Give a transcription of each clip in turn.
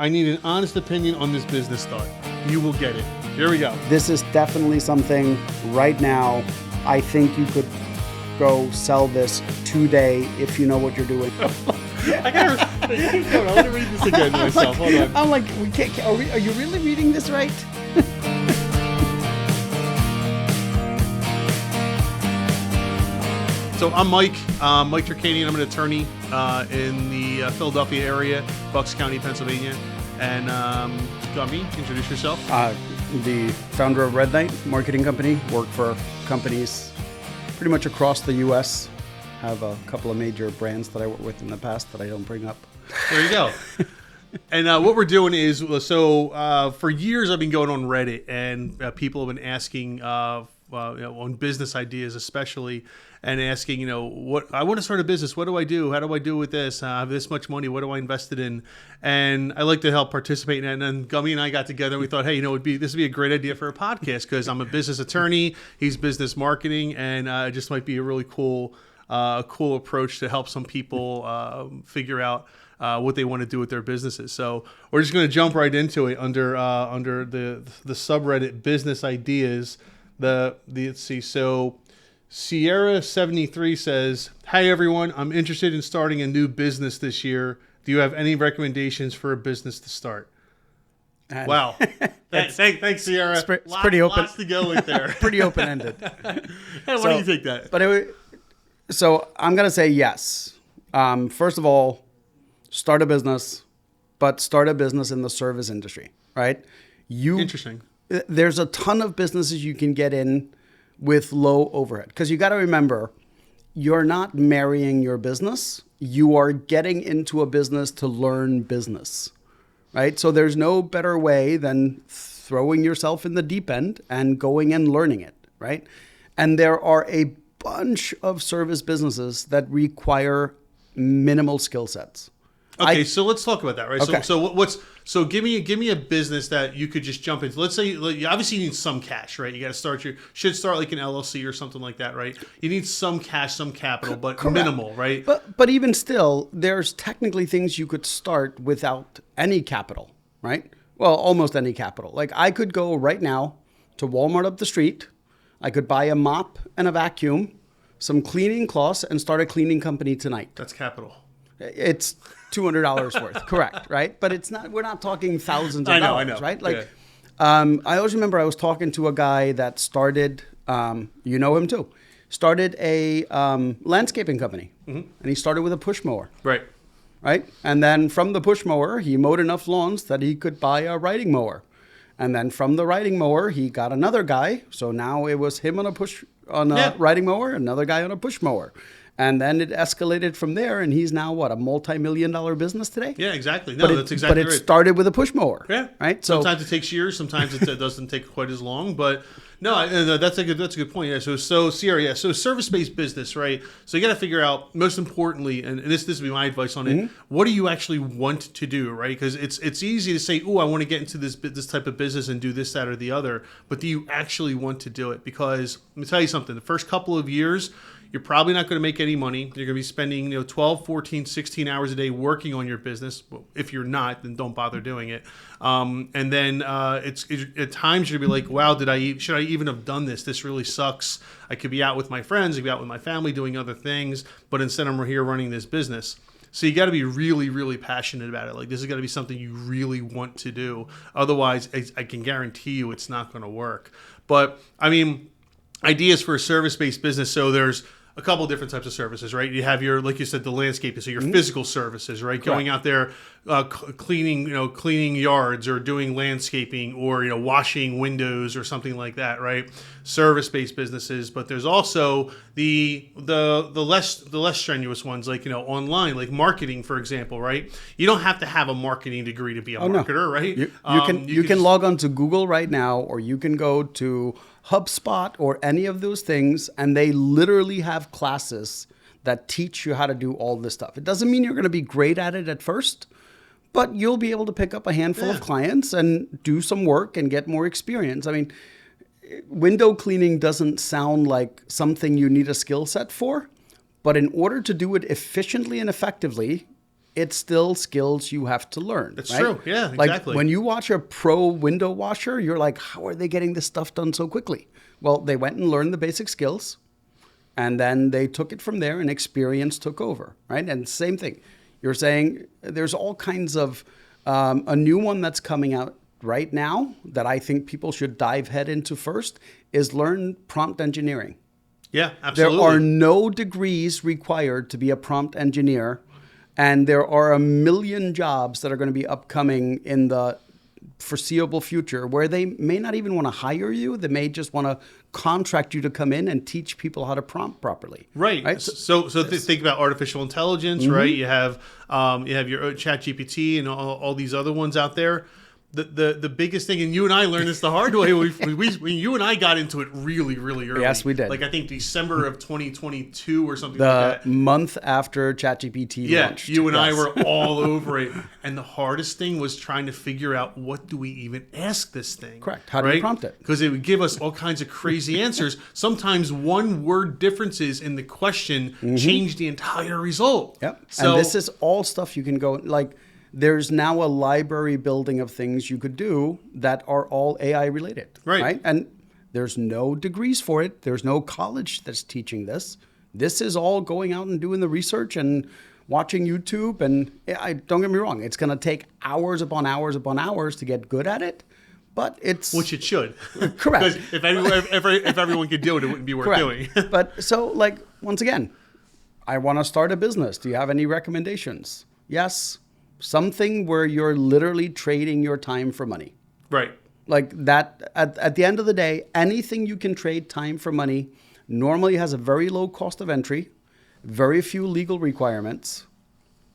I need an honest opinion on this business start. You will get it. Here we go. This is definitely something right now. I think you could go sell this today if you know what you're doing. I want to read this again myself. Hold on. I'm like, we can't. Are you really reading this right? So I'm Mike Terkanian. I'm an attorney in the Philadelphia area, Bucks County, Pennsylvania. And Gummi, introduce yourself. The founder of Red Knight Marketing Company. Work for companies pretty much across the U.S. Have a couple of major brands that I worked with in the past that I don't bring up. There you go. And what we're doing is, for years I've been going on Reddit, and people have been asking on business ideas especially, and asking, what I want to start a business. What do I do? How do I do with this? I have this much money. What do I invest it in? And I like to help participate in it. And then Gummi and I got together. And we thought, hey, this would be a great idea for a podcast because I'm a business attorney. He's business marketing, and it just might be a really cool approach to help some people figure out what they want to do with their businesses. So we're just going to jump right into it under the subreddit business ideas. Let's see. So 𝙎𝙩𝙖𝙧𝙩 says, "Hi everyone, I'm interested in starting a new business this year. Do you have any recommendations for a business to start?" Wow. Thanks, 𝙎𝙩. It's pretty open. Lots to go with there. Pretty open-ended. Hey, what do you think that? So I'm going to say yes. First of all, start a business, but start a business in the service industry, right? Interesting. There's a ton of businesses you can get in with low overhead. Because you got to remember, you're not marrying your business. You are getting into a business to learn business, right? So there's no better way than throwing yourself in the deep end and going and learning it, right? And there are a bunch of service businesses that require minimal skill sets. Okay, so let's talk about that, right? Okay. So give me a business that you could just jump into. Let's say obviously you need some cash, right? You got to should start like an LLC or something like that, right? You need some cash, some capital, but correct. Minimal, right? But even still, there's technically things you could start without any capital, right? Well, almost any capital. Like I could go right now to Walmart up the street. I could buy a mop and a vacuum, some cleaning cloths, and start a cleaning company tonight. That's capital. It's $200 worth, correct, right? But it's not. We're not talking thousands of dollars, I know. Right? Like, yeah. I always remember I was talking to a guy that started. You know him too. Started a landscaping company, and he started with a push mower. Right. Right, and then from the push mower, he mowed enough lawns that he could buy a riding mower. And then from the riding mower, he got another guy. So now it was him on a riding mower, another guy on a push mower. And then it escalated from there, and he's now, a multi-million-dollar business today? Yeah, exactly. No, that's exactly right. But it started with a push mower. Yeah. Right? So sometimes it takes years, sometimes it doesn't take quite as long. But no, that's a good point. Yeah. So 𝙎𝙩𝙖, yeah. So service-based business, right? So you got to figure out, most importantly, and this would be my advice on it, what do you actually want to do, right? Because it's easy to say, I want to get into this type of business and do this, that, or the other. But do you actually want to do it? Because let me tell you something. The first couple of years, you're probably not going to make any money. You're going to be spending 12, 14, 16 hours a day working on your business. Well, if you're not, then don't bother doing it. And then it's at times you're going to be like, wow, should I even have done this? This really sucks. I could be out with my friends. I could be out with my family doing other things. But instead I'm here running this business. So you got to be really, really passionate about it. Like this is got to be something you really want to do. Otherwise, I can guarantee you it's not going to work. But I mean, ideas for a service-based business. So there's a couple of different types of services, right? You have your, like you said, the landscaping, so your physical services, right? Correct. Going out there, cleaning yards or doing landscaping or, washing windows or something like that, right? Service-based businesses, but there's also the less strenuous ones, like, online, like marketing, for example, right? You don't have to have a marketing degree to be a marketer, right? You can log on to Google right now, or you can go to HubSpot or any of those things, and they literally have classes that teach you how to do all this stuff. It doesn't mean you're going to be great at it at first, but you'll be able to pick up a handful of clients and do some work and get more experience. I mean, window cleaning doesn't sound like something you need a skill set for, but in order to do it efficiently and effectively, it's still skills you have to learn. That's right? true. Yeah, like exactly. when you watch a pro window washer, you're like, how are they getting this stuff done so quickly? Well, they went and learned the basic skills, and then they took it from there, and experience took over, right? And same thing. You're saying there's all kinds of, a new one that's coming out right now that I think people should dive head into first is learn prompt engineering. Yeah, absolutely. There are no degrees required to be a prompt engineer, and there are a million jobs that are going to be upcoming in the foreseeable future where they may not even want to hire you. They may just want to contract you to come in and teach people how to prompt properly. Right. So think about artificial intelligence, right? You have your ChatGPT and all these other ones out there. The biggest thing, and you and I learned this the hard way. When you and I got into it really, really early. Yes, we did. Like I think December of 2022 or something The like that. month after ChatGPT launched. You and I were all over it. And the hardest thing was trying to figure out, what do we even ask this thing? Correct. How do you prompt it? Because it would give us all kinds of crazy answers. Sometimes one word differences in the question change the entire result. Yep. So, and this is all stuff you can go, like, there's now a library building of things you could do that are all AI related. Right. And there's no degrees for it. There's no college that's teaching this. This is all going out and doing the research and watching YouTube. And don't get me wrong, it's going to take hours upon hours upon hours to get good at it. But it's... Which it should. Correct. Because if everyone could do it, it wouldn't be worth doing. But so, like, once again, I want to start a business. Do you have any recommendations? Yes. Something where you're literally trading your time for money. Right. Like that, at the end of the day, anything you can trade time for money normally has a very low cost of entry, very few legal requirements,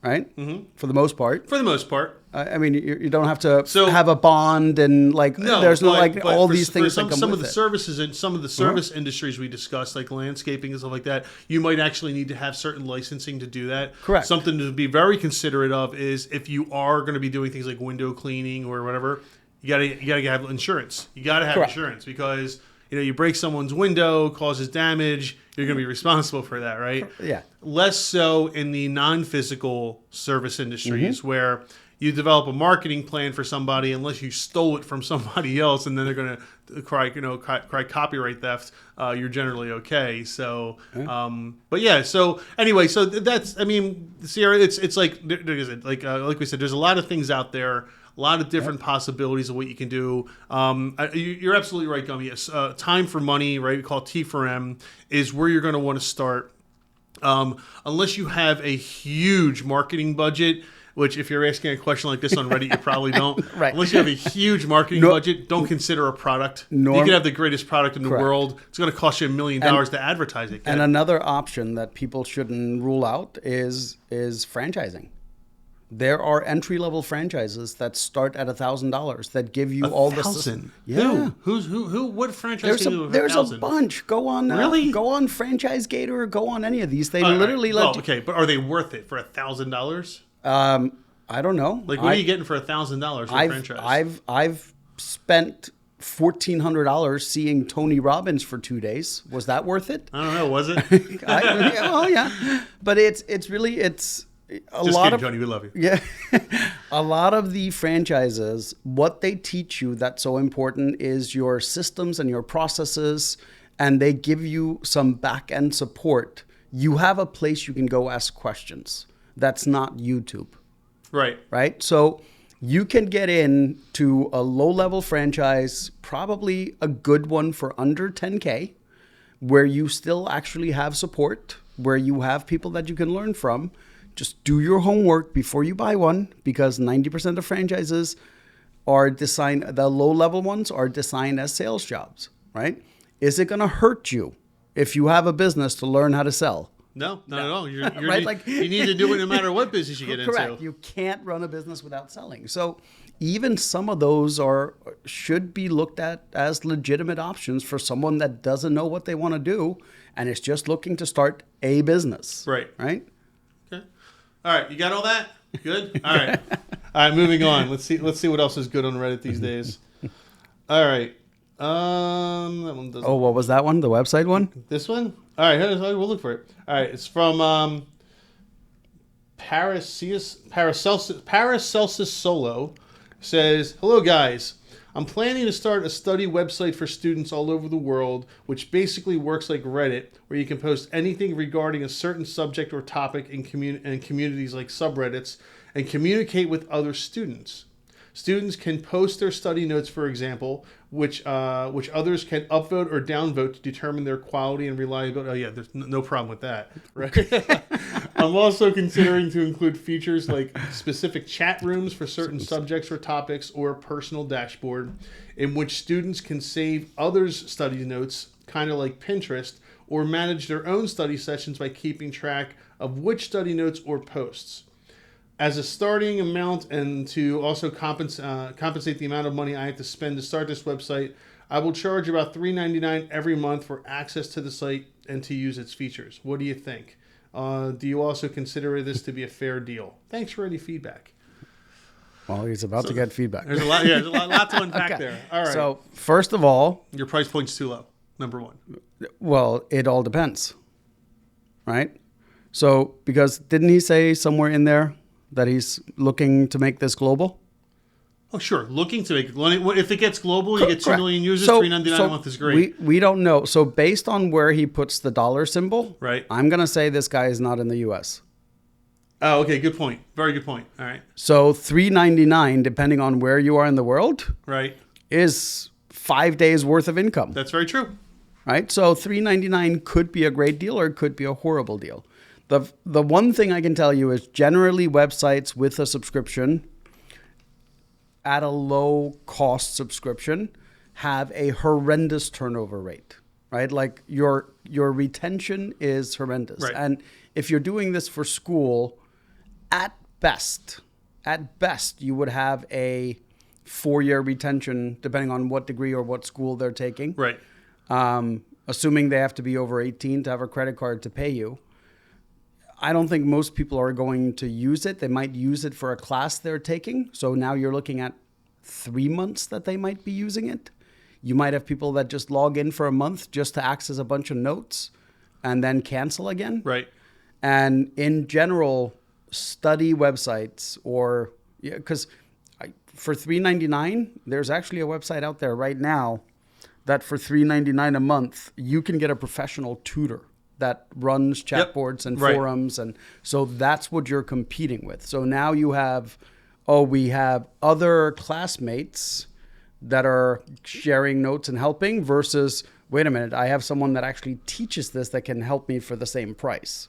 right? For the most part. For the most part. I mean, you don't have to have a bond and like, there's no like all these things that come some with of the it. services and some of the service industries we discussed, like landscaping and stuff like that, you might actually need to have certain licensing to do that. Correct. Something to be very considerate of is if you are going to be doing things like window cleaning or whatever, you gotta have insurance. You gotta have insurance because you break someone's window, causes damage, you're going to be responsible for that, right? Yeah. Less so in the non-physical service industries where you develop a marketing plan for somebody unless you stole it from somebody else and then they're going to cry copyright theft. You're generally okay. So, but yeah. So anyway, so that's, I mean, Sierra, it's like we said, there's a lot of things out there. A lot of different possibilities of what you can do. You're absolutely right, Gummi. Yes, time for money, right? We call it T for M, is where you're going to want to start. Unless you have a huge marketing budget, which if you're asking a question like this on Reddit, you probably don't. Right. Unless you have a huge marketing budget, don't consider a product. You can have the greatest product in the world. It's going to cost you $1 million to advertise it. And another option that people shouldn't rule out is franchising. There are entry-level franchises that start at $1,000 that give you all the $1,000? Yeah. Who? What franchise can do There's $1,000? a bunch. Go on. Really? Go on Franchise Gate or go on any of these. They literally let you. Okay, but are they worth it for $1,000? I don't know. Like, what are you getting for $1,000 for a franchise? I've spent $1,400 seeing Tony Robbins for 2 days. Was that worth it? I don't know. Was it? Yeah. But it's really a lot of Johnny, we love you. Yeah. A lot of the franchises, what they teach you that's so important is your systems and your processes, and they give you some back end support. You have a place you can go ask questions. That's not YouTube. Right? So you can get into a low-level franchise, probably a good one for under 10K, where you still actually have support, where you have people that you can learn from. Just do your homework before you buy one, because 90% of franchises are designed, the low-level ones are designed as sales jobs, right? Is it going to hurt you if you have a business to learn how to sell? No, not at all. Right? You need to do it no matter what business you get into. Correct. You can't run a business without selling. So even some of those should be looked at as legitimate options for someone that doesn't know what they want to do and is just looking to start a business. Right. Okay. All right. You got all that? Good? All right. All right, moving on. Let's see what else is good on Reddit these days. All right. That one doesn't. Oh, what was that one? The website one? This one? All right, we'll look for it. All right, it's from Paracelsus Solo says, "Hello guys. I'm planning to start a study website for students all over the world, which basically works like Reddit, where you can post anything regarding a certain subject or topic in communities like subreddits and communicate with other students. Students can post their study notes, for example, which others can upvote or downvote to determine their quality and reliability." Oh yeah, there's no problem with that, right? I'm also considering to include features like specific chat rooms for certain subjects or topics, or a personal dashboard in which students can save others' study notes, kind of like Pinterest, or manage their own study sessions by keeping track of which study notes or posts. As a starting amount, and to also compensate the amount of money I have to spend to start this website, I will charge about $3.99 every month for access to the site and to use its features. What do you think? Do you also consider this to be a fair deal? Thanks for any feedback. Well, he's about to get feedback. There's a lot. Yeah, there's a lot to unpack there. All right. So first of all, your price point's too low. Number one. Well, it all depends, right? So because didn't he say somewhere in there that he's looking to make this global? Oh, sure. Looking to make it. If it gets global, you get 2 million users, so, $3.99 a month is great. We don't know. So based on where he puts the dollar symbol, right, I'm going to say this guy is not in the U.S. Oh, okay. Good point. Very good point. All right. So $3.99, depending on where you are in the world, right, is 5 days worth of income. That's very true. Right. So $3.99 could be a great deal, or it could be a horrible deal. The one thing I can tell you is generally websites with a subscription at a low cost subscription have a horrendous turnover rate, right? Like your retention is horrendous. Right. And if you're doing this for school, at best, you would have a 4-year retention, depending on what degree or what school they're taking. Right. Assuming they have to be over 18 to have a credit card to pay you. I don't think most people are going to use it. They might use it for a class they're taking. So now you're looking at 3 months that they might be using it. You might have people that just log in for a month just to access a bunch of notes and then cancel again. Right. And in general, study websites or because for $3.99, there's actually a website out there right now that for $3.99 a month, you can get a professional tutor that runs chat boards and forums. And so that's what you're competing with. So now you have, we have other classmates that are sharing notes and helping versus, wait a minute, I have someone that actually teaches this that can help me for the same price.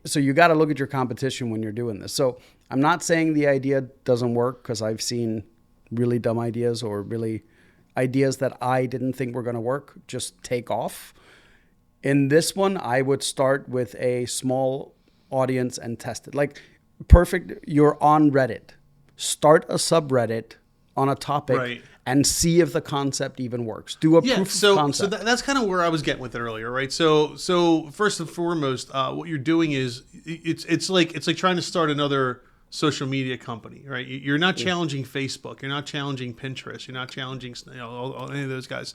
So you got to look at your competition when you're doing this. So I'm not saying the idea doesn't work, because I've seen really dumb ideas or really ideas that I didn't think were going to work just take off. In this one, I would start with a small audience and test it. Like, perfect, you're on Reddit. Start a subreddit on a topic and see if the concept even works. Do a proof of concept. So that's kind of where I was getting with it earlier, right? So first and foremost, what you're doing is it's like trying to start another social media company, right? You're not challenging Facebook. You're not challenging Pinterest. You're not challenging any of those guys.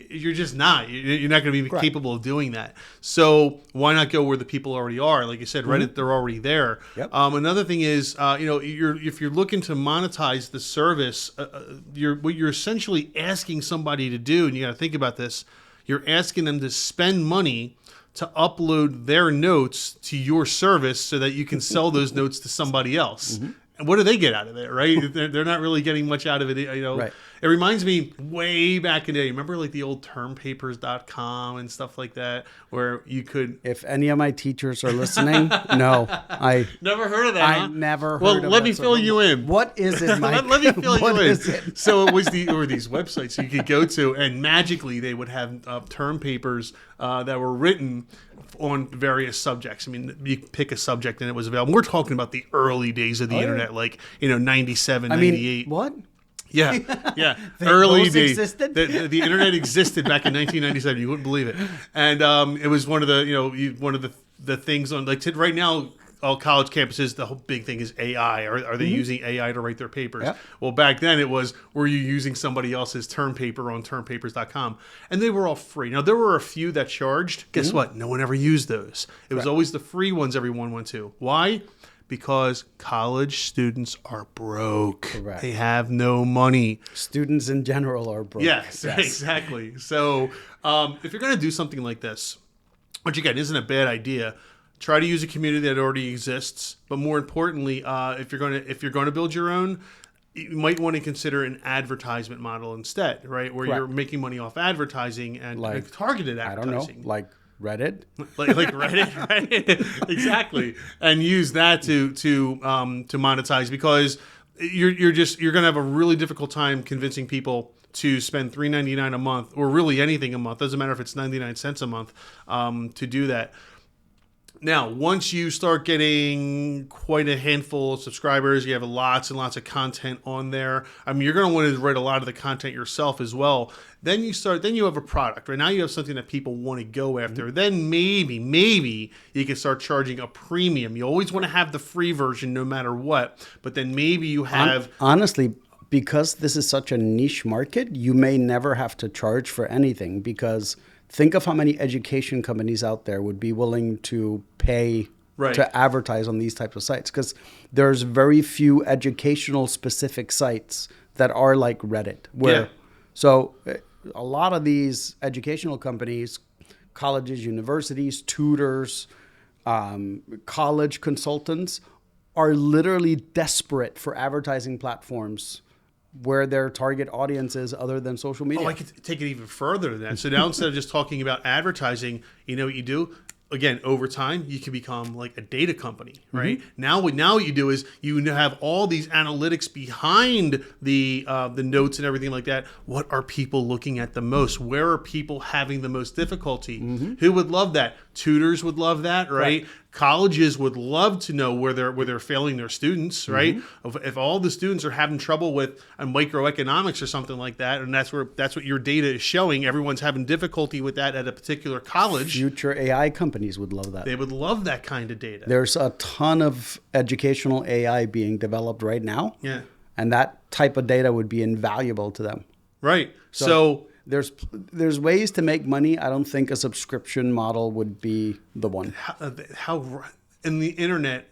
You're just not. You're not going to be capable of doing that. So why not go where the people already are? Like you said, Reddit, they're already there. Yep. Another thing is, if you're looking to monetize the service, what you're essentially asking somebody to do, and you got to think about this, you're asking them to spend money to upload their notes to your service so that you can sell those notes to somebody else. Mm-hmm. And what do they get out of it, right? They're not really getting much out of it, Right. It reminds me way back in the day. Remember like the old termpapers.com and stuff like that, where you could... If any of my teachers are listening, no. I never heard of that, I never heard of Well, that. let me fill you in. What is it, Mike? Let me fill you in. Is it? So it was there were these websites you could go to, and magically they would have term papers that were written on various subjects. I mean, you pick a subject and it was available. We're talking about the early days of the internet, like 97, 98. What? Yeah. Early days. Existed? The internet existed back in 1997. You wouldn't believe it. And it was one of the the things on right now. all college campuses, the whole big thing is AI. Are they using AI to write their papers? Yeah. Well, back then it was, were you using somebody else's term paper on termpapers.com? And they were all free. Now, there were a few that charged. Guess what? No one ever used those. It was always the free ones everyone went to. Why? Because college students are broke. Correct. They have no money. Students in general are broke. Yes. Exactly. So if you're going to do something like this, which again isn't a bad idea, try to use a community that already exists. But more importantly, if you're going to build your own, you might want to consider an advertisement model instead, right? Where you're making money off advertising and targeted advertising. I don't know, like Reddit, like Reddit, right? Exactly, and use that to monetize, because you're going to have a really difficult time convincing people to spend $3.99 a month, or really anything a month. Doesn't matter if it's 99 cents a month, to do that. Now, once you start getting quite a handful of subscribers, you have lots and lots of content on there. I mean, you're going to want to write a lot of the content yourself as well. Then you have a product. Right now you have something that people want to go after. Then maybe you can start charging a premium. You always want to have the free version no matter what. But then maybe you have... Honestly, because this is such a niche market, you may never have to charge for anything, because... Think of how many education companies out there would be willing to pay to advertise on these types of sites, because there's very few educational specific sites that are like Reddit. So a lot of these educational companies, colleges, universities, tutors, college consultants are literally desperate for advertising platforms where their target audience is other than social media. Oh, I could take it even further than that. So now instead of just talking about advertising, you know what you do? Again, over time, you can become like a data company, right? Now what you do is you have all these analytics behind the notes and everything like that. What are people looking at the most? Where are people having the most difficulty? Who would love that? Tutors would love that, right? Colleges would love to know where they're failing their students, right? If all the students are having trouble with microeconomics or something like that, and that's what your data is showing, everyone's having difficulty with that at a particular college. Future AI companies would love that. They would love that kind of data. There's a ton of educational AI being developed right now. Yeah. And that type of data would be invaluable to them. Right. So there's ways to make money. I don't think a subscription model would be the one. How on the internet,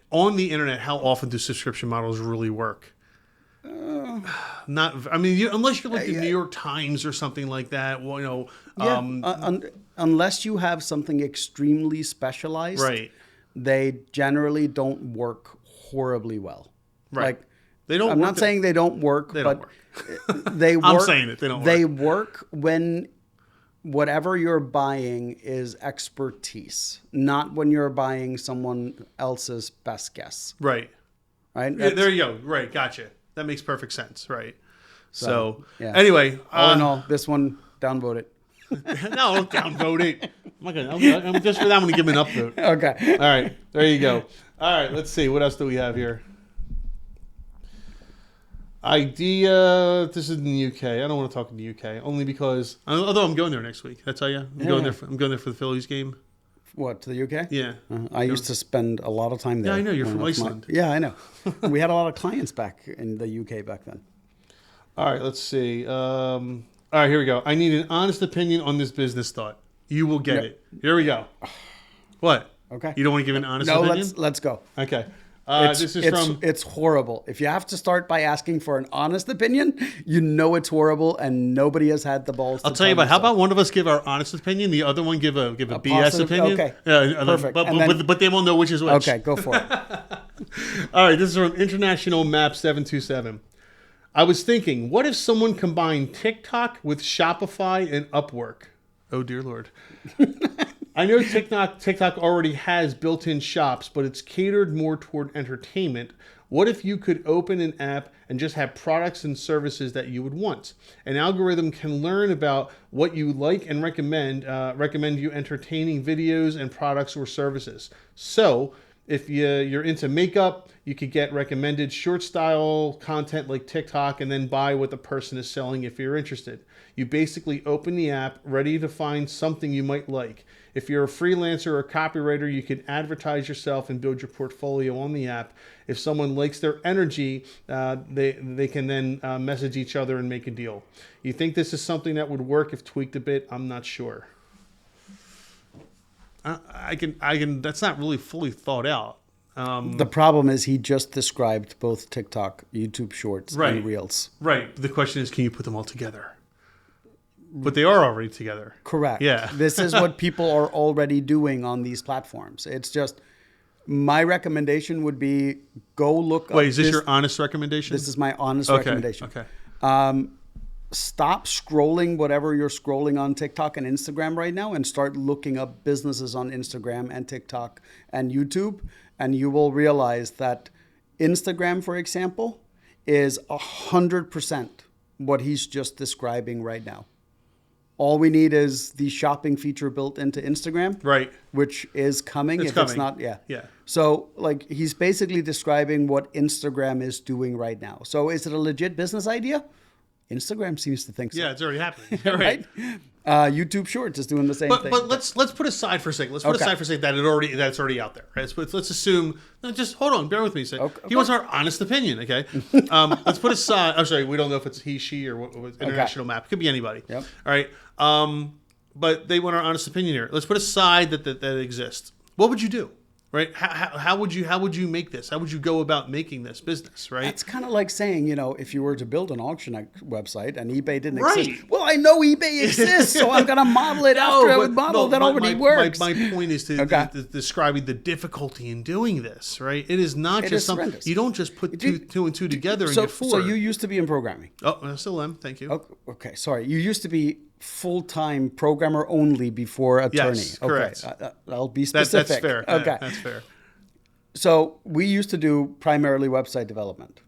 how often do subscription models really work? Not. I mean, unless you're like the New York Times or something like that. Well, unless you have something extremely specialized, right? They generally don't work horribly well. Right. Like, they don't. I'm not saying they don't work, but they work. I'm saying it. They don't work. They work when whatever you're buying is expertise, not when you're buying someone else's best guess. Right. Right. Yeah, there you go. Right. Gotcha. That makes perfect sense. Right. So yeah. Anyway, all in all, this one downvoted. No, don't downvote it. I'm just for that, I'm going to give him an upvote. Okay. All right. There you go. All right. Let's see. What else do we have here? Idea. This is in the UK. I don't want to talk in the UK only because, although I'm going there next week. Did I tell you? I'm going there for the Phillies game. What, to the UK? Yeah. I used to spend a lot of time there. Yeah, I know. You're from Iceland. Yeah, I know. We had a lot of clients back in the UK back then. All right. Let's see. All right. Here we go. I need an honest opinion on this business thought. You will get it. Here we go. What? Okay. You don't want to give an honest opinion? No, let's go. Okay. It's horrible. If you have to start by asking for an honest opinion, you know it's horrible, and nobody has had the balls. I'll tell you about. How about one of us give our honest opinion, the other one give a BS positive opinion? Okay, perfect. But they won't know which is which. Okay, go for it. All right, this is from International Map 727. I was thinking, what if someone combined TikTok with Shopify and Upwork? Oh dear Lord. I know TikTok already has built-in shops, but it's catered more toward entertainment. What if you could open an app and just have products and services that you would want? An algorithm can learn about what you like and recommend you entertaining videos and products or services. So If you're into makeup, you could get recommended short style content like TikTok and then buy what the person is selling if you're interested. You basically open the app, ready to find something you might like. If you're a freelancer or a copywriter, you can advertise yourself and build your portfolio on the app. If someone likes their energy, they can then message each other and make a deal. You think this is something that would work if tweaked a bit? I'm not sure. I can. That's not really fully thought out. The problem is he just described both TikTok, YouTube Shorts, and Reels. Right. The question is, can you put them all together? But they are already together. Correct. Yeah. This is what people are already doing on these platforms. It's just, my recommendation would be go look up. Wait, is this your honest recommendation? This is my honest recommendation. Okay. Stop scrolling whatever you're scrolling on TikTok and Instagram right now and start looking up businesses on Instagram and TikTok and YouTube. And you will realize that Instagram, for example, is 100% what he's just describing right now. All we need is the shopping feature built into Instagram, right? Which is coming. It's not, yeah. So, like, he's basically describing what Instagram is doing right now. So, is it a legit business idea? Instagram seems to think so. Yeah, it's already happening. Right? YouTube Shorts is doing the same thing. But let's put aside for a second. Let's put aside for a second that's already out there. Right? Let's assume. No, just hold on. Bear with me a second. He wants our honest opinion. Okay. Let's put aside. I'm sorry. We don't know if it's he, she, or what international map. It could be anybody. Yep. All right. But they want our honest opinion here. Let's put aside that it exists. What would you do? Right? How would you make this? How would you go about making this business? Right? It's kind of like saying, if you were to build an auction website and eBay didn't right. exist. Well, I know eBay exists, so I'm going to model it after a model that already works. My point is to describing the difficulty in doing this. Right? It is not just something you don't just put two and two together and get four. So you used to be in programming. Oh, I still am. Thank you. Okay, sorry. You used to be full-time programmer only before attorney. Yes, correct. Okay, I'll be specific. That's fair. Okay, that's fair. So we used to do primarily website development.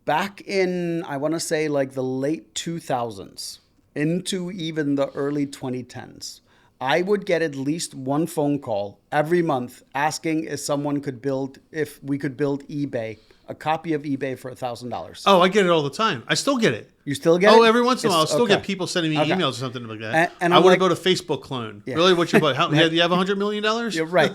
Back in, I want to say, like the late 2000s into even the early 2010s, I would get at least one phone call every month asking if we could build eBay, a copy of eBay for $1,000. Oh, I get it all the time. I still get it. You still get it? Oh, every once in a while, I'll still get people sending me emails or something like that. And I want to go to Facebook clone. Yeah. Really? What's your budget? Do you have $100 million? You're right.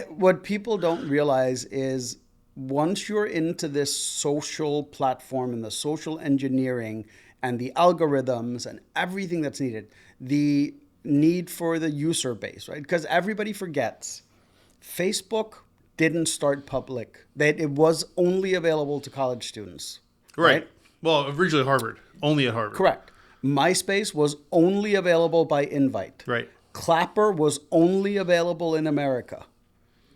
What people don't realize is once you're into this social platform and the social engineering and the algorithms and everything that's needed, the need for the user base, right? Because everybody forgets Facebook didn't start public. It was only available to college students. Right. Well, originally Harvard. Only at Harvard. Correct. MySpace was only available by invite. Right. Clapper was only available in America.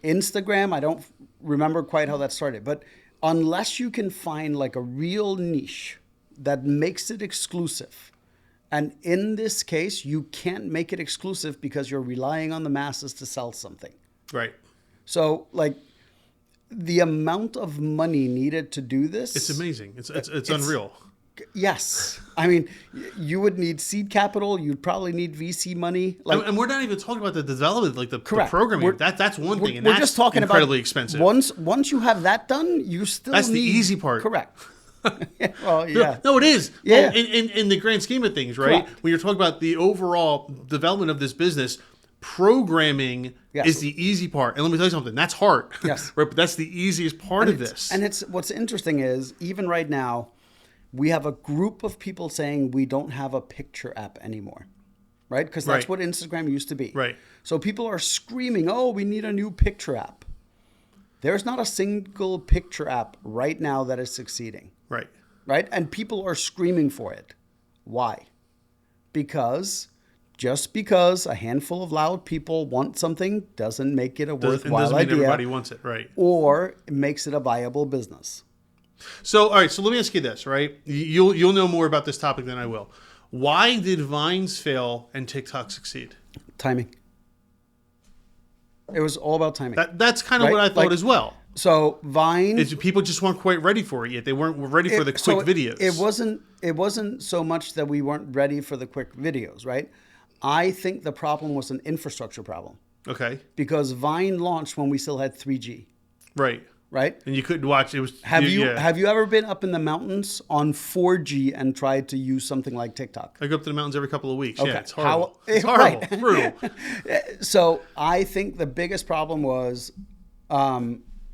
Instagram, I don't remember quite how that started. But unless you can find like a real niche that makes it exclusive, and in this case, you can't make it exclusive because you're relying on the masses to sell something. Right. So, like, the amount of money needed to do this... It's amazing. It's unreal. Yes. I mean, you would need seed capital. You'd probably need VC money. And we're not even talking about the development, like the programming. That's one thing. And we're that's just talking incredibly about expensive. Once you have that done, you still That's need... the easy part. Correct. Well, yeah. No, it is. Yeah. Well, in the grand scheme of things, right? Correct. When you're talking about the overall development of this business, programming is the easy part. And let me tell you something, that's hard. Yes. Right? But that's the easiest part of this. And what's interesting is, even right now, we have a group of people saying we don't have a picture app anymore. Right? Because that's what Instagram used to be. Right. So people are screaming, oh, we need a new picture app. There's not a single picture app right now that is succeeding. Right. Right? And people are screaming for it. Why? Just because a handful of loud people want something doesn't make it a worthwhile doesn't mean idea. Everybody wants it, right? Or it makes it a viable business. So, all right. So let me ask you this, right? You'll know more about this topic than I will. Why did Vines fail and TikTok succeed? Timing. It was all about timing. That's kind of what I thought as well. So Vine, people just weren't quite ready for it yet. They weren't ready for the quick videos. It wasn't so much that we weren't ready for the quick videos, right? I think the problem was an infrastructure problem. Okay. because Vine launched when we still had 3G, Right. right? And you couldn't watch. It was. Have you Yeah. have you ever been up in the mountains on 4G and tried to use something like TikTok? I go up to the mountains every couple of weeks. Okay. Yeah, it's horrible. How- It's horrible. right. Brutal. So I think the biggest problem was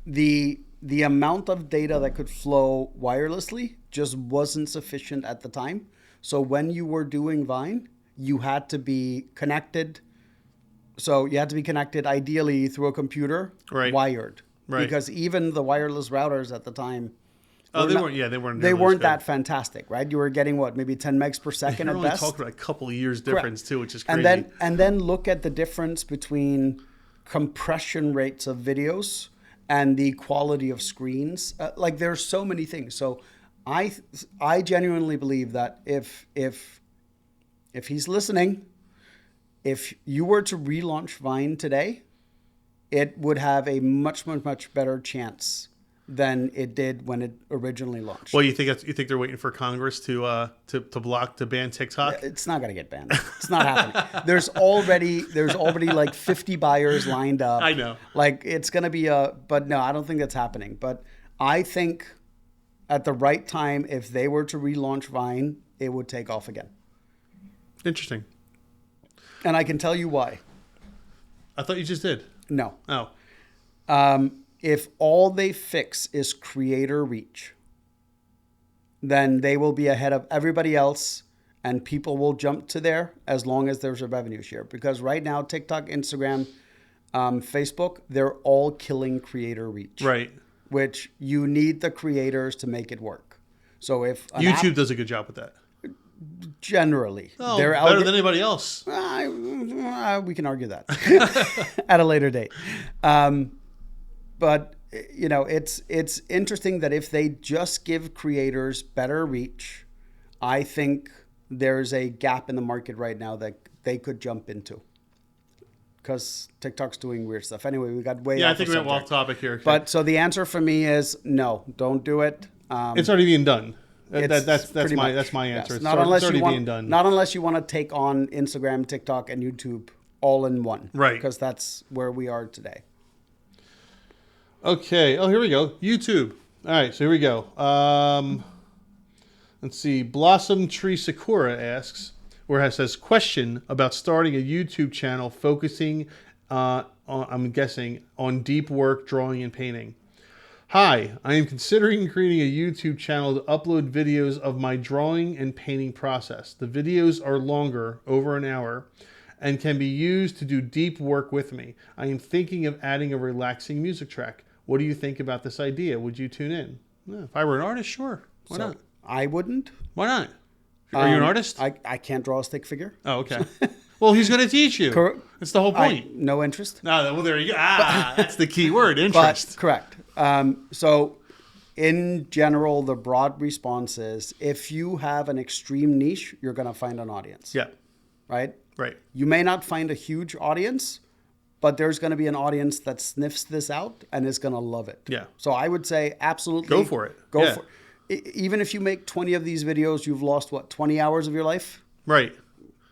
the amount of data that could flow wirelessly just wasn't sufficient at the time. So when you were doing Vine, you had to be connected. So you had to be connected ideally through a computer, Right. wired. Right. Because even the wireless routers at the time, Oh, they not- weren't. Yeah, they weren't. they nearly as weren't good. that fantastic, right? You were getting what, maybe 10 megs per second You're at only best. talking about a couple of years difference too, which is crazy. And then look at the difference between compression rates of videos and the quality of screens. Like there's so many things. So I genuinely believe that if he's listening, if you were to relaunch Vine today, it would have a much better chance than it did when it originally launched. Well, you think they're waiting for Congress to ban TikTok? It's not going to get banned. It's not happening. There's already like 50 buyers lined up. I know. Like it's going to be but no, I don't think that's happening. But I think at the right time, if they were to relaunch Vine, it would take off again. Interesting. And I can tell you why. I thought you just did. No. Oh, If all they fix is creator reach, then they will be ahead of everybody else and people will jump to there as long as there's a revenue share. Because right now, TikTok, Instagram, Facebook, they're all killing creator reach. right. Which you need the creators to make it work. So if an YouTube does a good job with that. generally, Oh, they're better than anybody else. we can argue that at a later date. But you know, it's interesting that if they just give creators better reach, I think there's a gap in the market right now that they could jump into. Because TikTok's doing weird stuff. Anyway, we got way Yeah, I off think the we went off subject. topic here. But so the answer for me is no, don't do it. It's already being done. It's That's pretty my much, answer. yes. It's Not already unless you want, being done. Not unless you want to take on Instagram, TikTok, and YouTube all in one. Right. Because that's where we are today. Okay. Oh, here we go. YouTube. All right. So here we go. Let's see. Blossom Tree Sakura asks, where it says, question about starting a YouTube channel focusing on, I'm guessing, on deep work, drawing, and painting. Hi, I am considering creating a YouTube channel to upload videos of my drawing and painting process. The videos are longer, over an hour, and can be used to do deep work with me. I am thinking of adding a relaxing music track. What do you think about this idea? Would you tune in? Well, if I were an artist, sure. Why not? I wouldn't. Why not? Are you an artist? I can't draw a stick figure. Oh, okay. Well, he's going to teach you. That's the whole point. No interest. No, well, there you go. That's the key word, But interest. correct. So in general, the broad response is if you have an extreme niche, you're going to find an audience. Yeah, Right? right. You may not find a huge audience, but there's going to be an audience that sniffs this out and is going to love it. Yeah. So I would say absolutely. Go for it. Go Yeah. for it. Even if you make 20 of these videos, you've lost, what, 20 hours of your life? Right.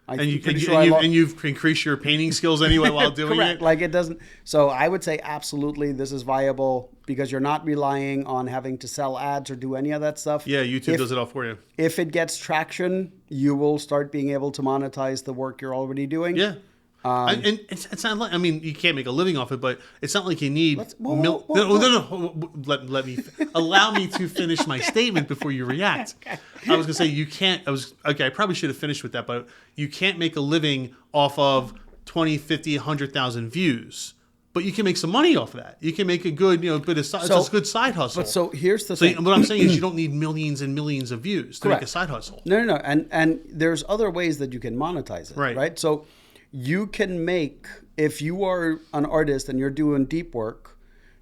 I'm And, pretty sure you've increased your painting skills anyway while doing Correct. it. Like it doesn't. So I would say absolutely this is viable because you're not relying on having to sell ads or do any of that stuff. Yeah, YouTube does it all for you. If it gets traction, you will start being able to monetize the work you're already doing. Yeah. And it's not like, I mean, you can't make a living off it, but it's not like you need whoa. No. Let me allow me to finish my statement before you react. Okay. I was gonna say you can't. I probably should have finished with that, but you can't make a living off of 20, 50, 100,000 views. But you can make some money off of that. You can make a good, it's a good side hustle. But so here's the thing. What I'm saying is you don't need millions and millions of views to make a side hustle. No. And there's other ways that you can monetize it. Right. So you can make, if you are an artist and you're doing deep work,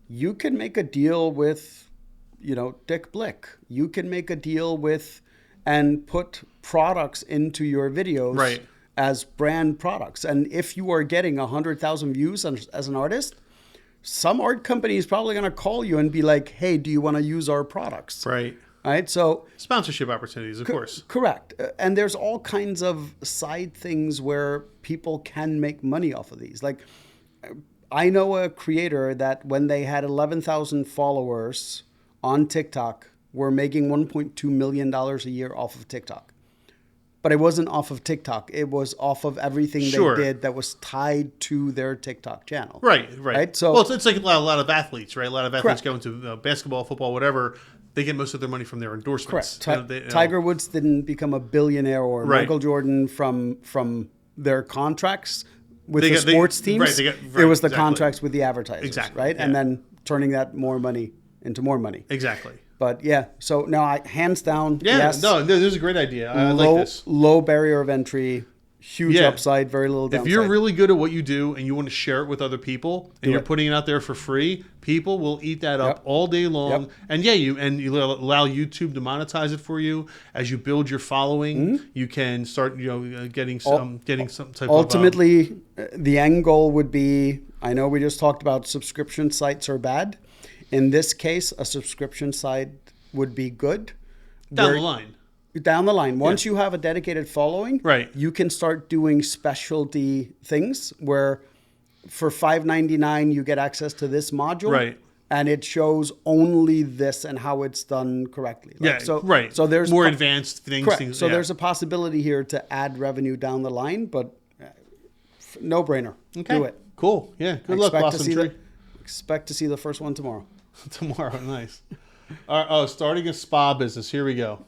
you can make a deal with, Dick Blick. You can make a deal with and put products into your videos as brand products. And if you are getting 100,000 views as an artist, some art company is probably going to call you and be like, hey, do you want to use our products? Right. Right. So sponsorship opportunities, of course. Correct. And there's all kinds of side things where people can make money off of these. Like I know a creator that when they had 11,000 followers on TikTok, were making $1.2 million a year off of TikTok. But it wasn't off of TikTok. It was off of everything Sure. they did that was tied to their TikTok channel. Right. So, well, it's like a lot of athletes, right? A lot of athletes Correct. go into basketball, football, whatever. They get most of their money from their endorsements. correct. Tiger Woods didn't become a billionaire, or Right. Michael Jordan from their contracts with They the get- they- sports teams. right, they get- it right, was the exactly. contracts with the advertisers, Exactly, right? yeah. And then turning that more money into more money. Exactly. But yeah, so no, hands down, Yeah. yes. No, this is a great idea. I low, like this. low barrier of entry, huge Yeah. upside, very little downside. If you're really good at what you do and you want to share it with other people and you're it. putting it out there for free, people will eat that up Yep. all day long. Yep. And yeah, you allow YouTube to monetize it for you as you build your following. You can start, getting some type Ultimately, the end goal would be, I know we just talked about subscription sites are bad. In this case, a subscription site would be good. down the line. Down the line, once you have a dedicated following, Right. you can start doing specialty things where for $5.99 you get access to this module, Right. and it shows only this and how it's done correctly. Yeah, right. So there's more advanced things. correct. So there's a possibility here to add revenue down the line, but no brainer. Okay. Do it. Cool. Yeah. Good luck, Blossom Tree. Expect to see the first one tomorrow. Tomorrow. Nice. All right, starting a spa business. Here we go.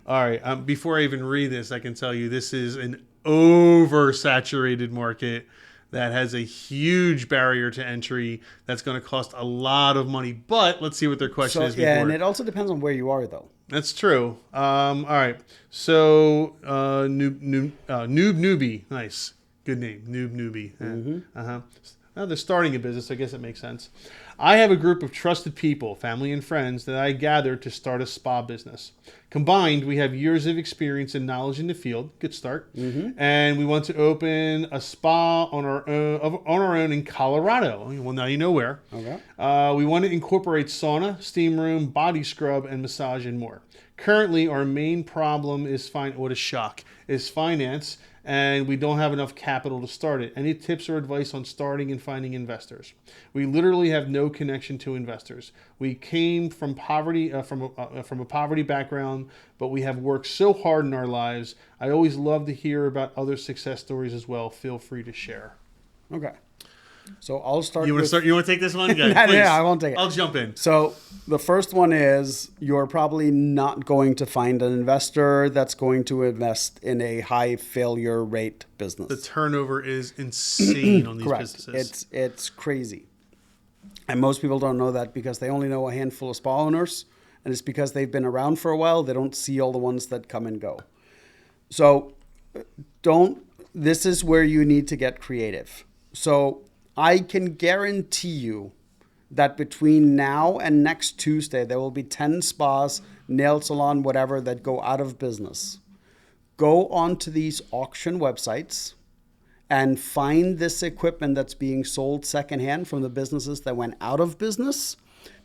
All right. Before I even read this, I can tell you this is an oversaturated market that has a huge barrier to entry that's going to cost a lot of money. But let's see what their question is before. Yeah, and it also depends on where you are, though. That's true. All right. So, Noob Newbie. Nice. Good name. Noob Newbie. Now they're starting a business. I guess it makes sense. I have a group of trusted people, family and friends, that I gathered to start a spa business. Combined, we have years of experience and knowledge in the field. Good start. And we want to open a spa on our own in Colorado. Well, now you know where. Okay. We want to incorporate sauna, steam room, body scrub, and massage, and more. Currently, our main problem is finance, and we don't have enough capital to start it. Any tips or advice on starting and finding investors? We literally have no connection to investors. We came from poverty, from a poverty background, but we have worked so hard in our lives. I always love to hear about other success stories as well. Feel free to share. Okay. So I'll start. You want to start? You want to take this one? Good. No, Please. I won't take it. I'll jump in. So the first one is you're probably not going to find an investor that's going to invest in a high failure rate business. The turnover is insane on these Correct. businesses. It's crazy. And most people don't know that because they only know a handful of spa owners, and it's because they've been around for a while. They don't see all the ones that come and go. So this is where you need to get creative. So I can guarantee you that between now and next Tuesday, there will be 10 spas, nail salon, whatever, that go out of business. Go onto these auction websites and find this equipment that's being sold secondhand from the businesses that went out of business,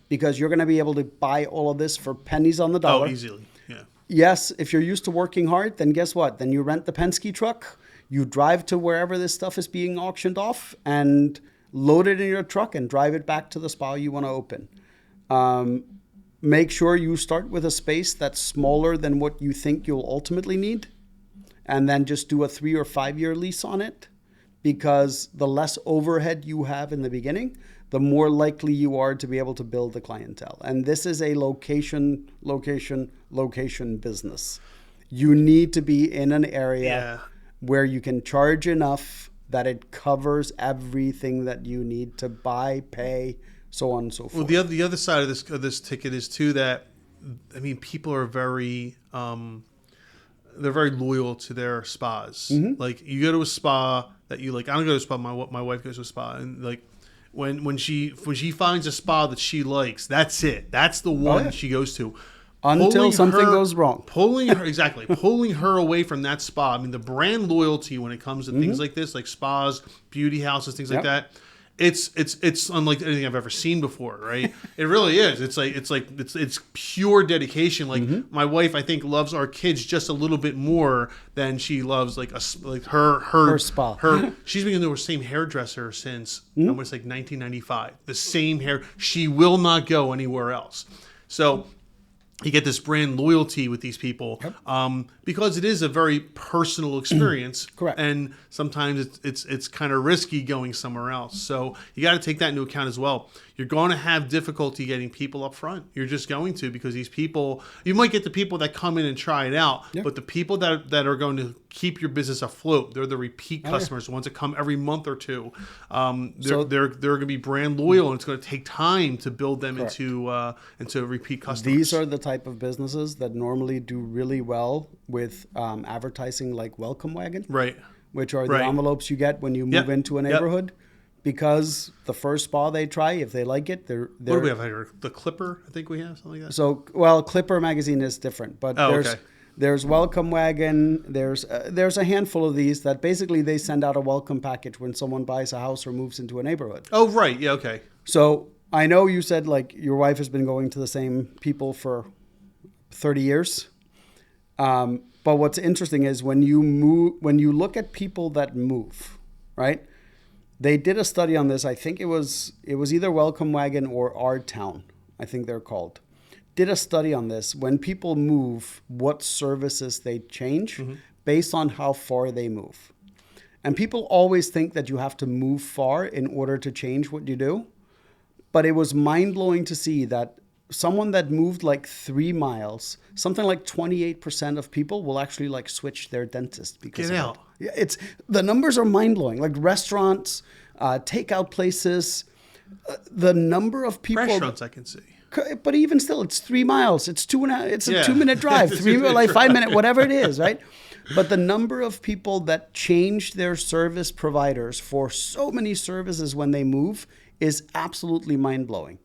because you're going to be able to buy all of this for pennies on the dollar. Oh, easily. Yeah. Yes, if you're used to working hard, then guess what? Then you rent the Penske truck, you drive to wherever this stuff is being auctioned off, and load it in your truck and drive it back to the spa you want to open. Make sure you start with a space that's smaller than what you think you'll ultimately need, and then just do a 3 or 5 year lease on it, because the less overhead you have in the beginning, the more likely you are to be able to build the clientele. And this is a location business. You need to be in an area where you can charge enough that it covers everything that you need to buy, pay, so on and so forth. Well, the other side of this ticket is too that, I mean, people are very they're very loyal to their spas. Like, you go to a spa that you like. I don't go to a spa. My wife goes to a spa, and like when she finds a spa that she likes, that's it. That's the one she goes to. Until something goes wrong. Pulling her away from that spa. I mean, the brand loyalty when it comes to things like this, like spas, beauty houses, things like that, it's unlike anything I've ever seen before, right? It really is. It's pure dedication. Like my wife, I think, loves our kids just a little bit more than she loves like her spa. She's been into her same hairdresser since almost like 1995. The same hair. She will not go anywhere else. So you get this brand loyalty with these people, because it is a very personal experience. Correct. And sometimes it's kind of risky going somewhere else. So you got to take that into account as well. You're going to have difficulty getting people up front. You're just going to, because these people, you might get the people that come in and try it out, but the people that are going to keep your business afloat, they're the repeat customers, the ones that come every month or two. They're going to be brand loyal, and it's going to take time to build them into repeat customers. These are the type of businesses that normally do really well with advertising, like Welcome Wagon, right? Which are the envelopes you get when you move into a neighborhood. Because the first spa they try, if they like it, they're what do we have here? The Clipper, I think we have something like that. So, well, Clipper magazine is different, but there's Welcome Wagon. There's a handful of these that basically they send out a welcome package when someone buys a house or moves into a neighborhood. Oh, right. Yeah. Okay. So I know you said like your wife has been going to the same people for 30 years. But what's interesting is when you look at people that move, right? They did a study on this. I think it was either Welcome Wagon or Our Town, I think they're called. Did a study on this. When people move, what services they change based on how far they move. And people always think that you have to move far in order to change what you do. But it was mind-blowing to see that someone that moved like 3 miles, something like 28% of people will actually like switch their dentist because Get of out. it. Yeah, the numbers are mind-blowing. Like restaurants, takeout places, the number of people. Restaurants I can see. But even still, it's 3 miles. It's 2.5. It's a 2-minute drive. 5 minute, whatever it is, right? But the number of people that change their service providers for so many services when they move is absolutely mind-blowing.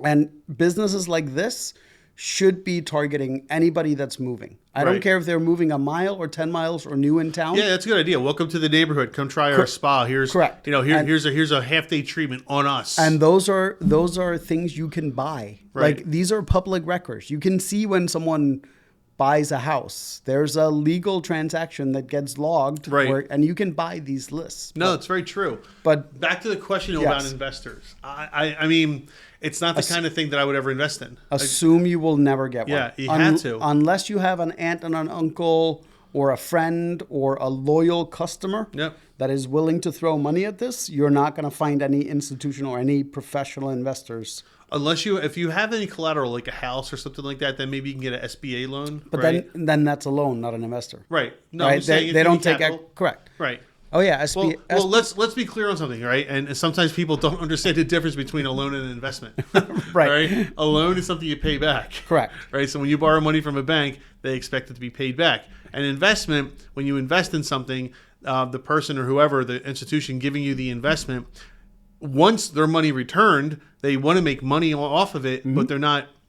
And businesses like this should be targeting anybody that's moving. I don't care if they're moving a mile or 10 miles or new in town. Yeah, that's a good idea. Welcome to the neighborhood. Come try our spa. Here's here's a half-day treatment on us. And those are things you can buy. Right. Like these are public records. You can see when someone buys a house. There's a legal transaction that gets logged, and you can buy these lists. No, it's very true. But back to the question about investors. I mean, it's not the kind of thing that I would ever invest in. Assume you will never get one. Yeah, you had to. Unless you have an aunt and an uncle or a friend or a loyal customer that is willing to throw money at this, you're not going to find any institutional or any professional investors. Unless if you have any collateral like a house or something like that, then maybe you can get an SBA loan. But then that's a loan, not an investor. Right. No, right? They don't take correct. Right. Oh yeah, well, let's be clear on something, right? And sometimes people don't understand the difference between a loan and an investment. Right? A loan is something you pay back. Correct. Right? So when you borrow money from a bank, they expect it to be paid back. An investment, when you invest in something, the person or whoever, the institution giving you the investment, once their money returned, they want to make money off of it, but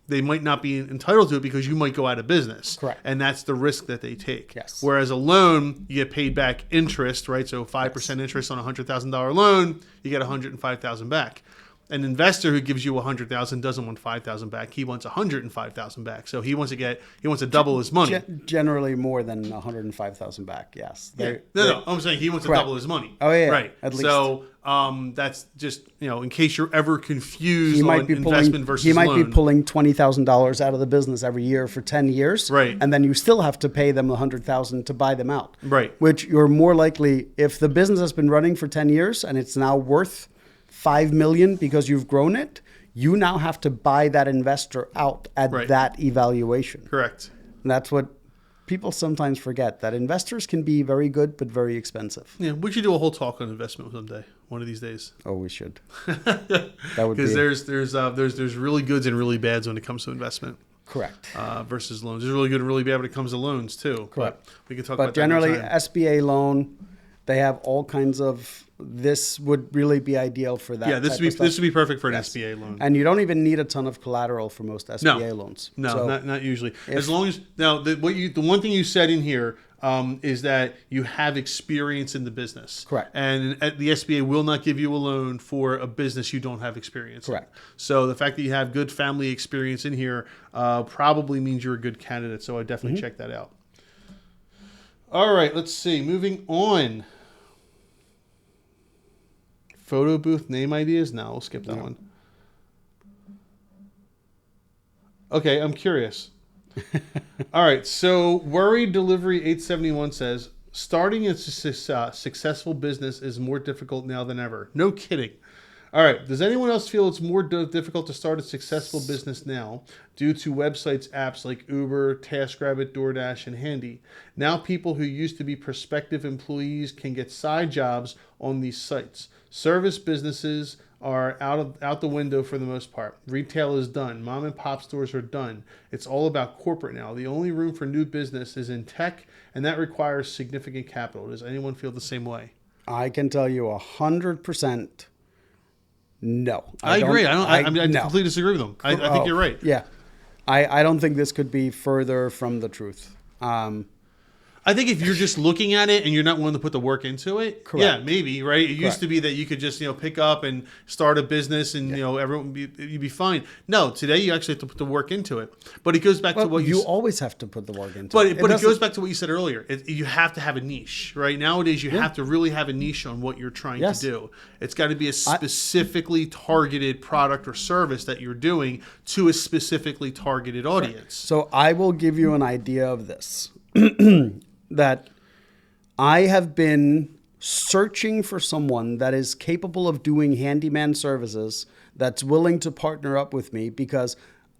they might not be entitled to it because you might go out of business. Correct. And that's the risk that they take. Yes. Whereas a loan, you get paid back interest, right? So 5% interest on a $100,000 loan, you get $105,000 back. An investor who gives you $100,000 doesn't want $5,000 back. He wants $105,000 back. So he wants to double his money. Generally more than $105,000 back. Yes. No. I'm saying he wants to double his money. Oh yeah. Right. At least. So that's just in case you're ever confused on investment versus loan. He might loan. be pulling $20,000 out of the business every year for 10 years. Right. And then you still have to pay them $100,000 to buy them out. Right. Which you're more likely, if the business has been running for 10 years and it's now worth $5 million because you've grown it, you now have to buy that investor out at that evaluation. Correct. And that's what people sometimes forget, that investors can be very good but very expensive. Yeah, we should do a whole talk on investment someday, one of these days. Oh, we should. That would be, because there's really goods and really bads when it comes to investment. Correct. Versus loans. There's really good and really bad when it comes to loans too. Correct. But we can talk about that generally, another time. SBA loan, they have all kinds of. This would really be ideal for that. Yeah, this would be perfect for an SBA loan. And you don't even need a ton of collateral for most SBA loans. No, not usually. As long as the one thing you said in here, is that you have experience in the business. Correct. And the SBA will not give you a loan for a business you don't have experience in. Correct. So the fact that you have good family experience in here probably means you're a good candidate. So I definitely check that out. All right, let's see. Moving on. Photo booth name ideas? No, we'll skip that one. Okay, I'm curious. All right, so Worried Delivery 871 says, starting a successful business is more difficult now than ever. No kidding. All right, does anyone else feel it's more difficult to start a successful business now due to websites, apps like Uber, TaskRabbit, DoorDash, and Handy? Now people who used to be prospective employees can get side jobs on these sites. Service businesses are out the window for the most part. Retail is done. Mom and pop stores are done. It's all about corporate now. The only room for new business is in tech, and that requires significant capital. Does anyone feel the same way? I can tell you 100% no. I agree. I no. completely disagree with them. I think you're right. Yeah. I don't think this could be further from the truth. I think if you're just looking at it and you're not willing to put the work into it, Correct. yeah, maybe, right? It used to be that you could just, pick up and start a business and, everyone you'd be fine. No, today you actually have to put the work into it. But it goes back to what you always have to put the work into it. But it goes back to what you said earlier. You have to have a niche, right? Nowadays, you have to really have a niche on what you're trying to do. It's got to be a specifically targeted product or service that you're doing to a specifically targeted audience. So I will give you an idea of this. That I have been searching for someone that is capable of doing handyman services that's willing to partner up with me because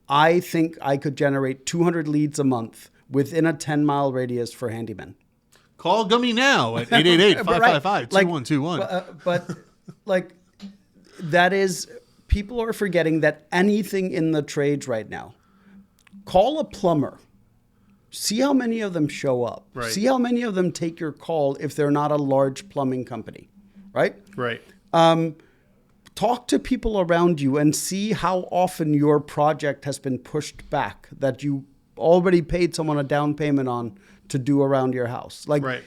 I think I could generate 200 leads a month within a 10-mile radius for handymen. Call Gummi now at 888-555-2121. But that is, people are forgetting that anything in the trades right now, call a plumber. See how many of them show up. Right. See how many of them take your call if they're not a large plumbing company, right? Right. Talk to people around you and see how often your project has been pushed back that you already paid someone a down payment on to do around your house. Right.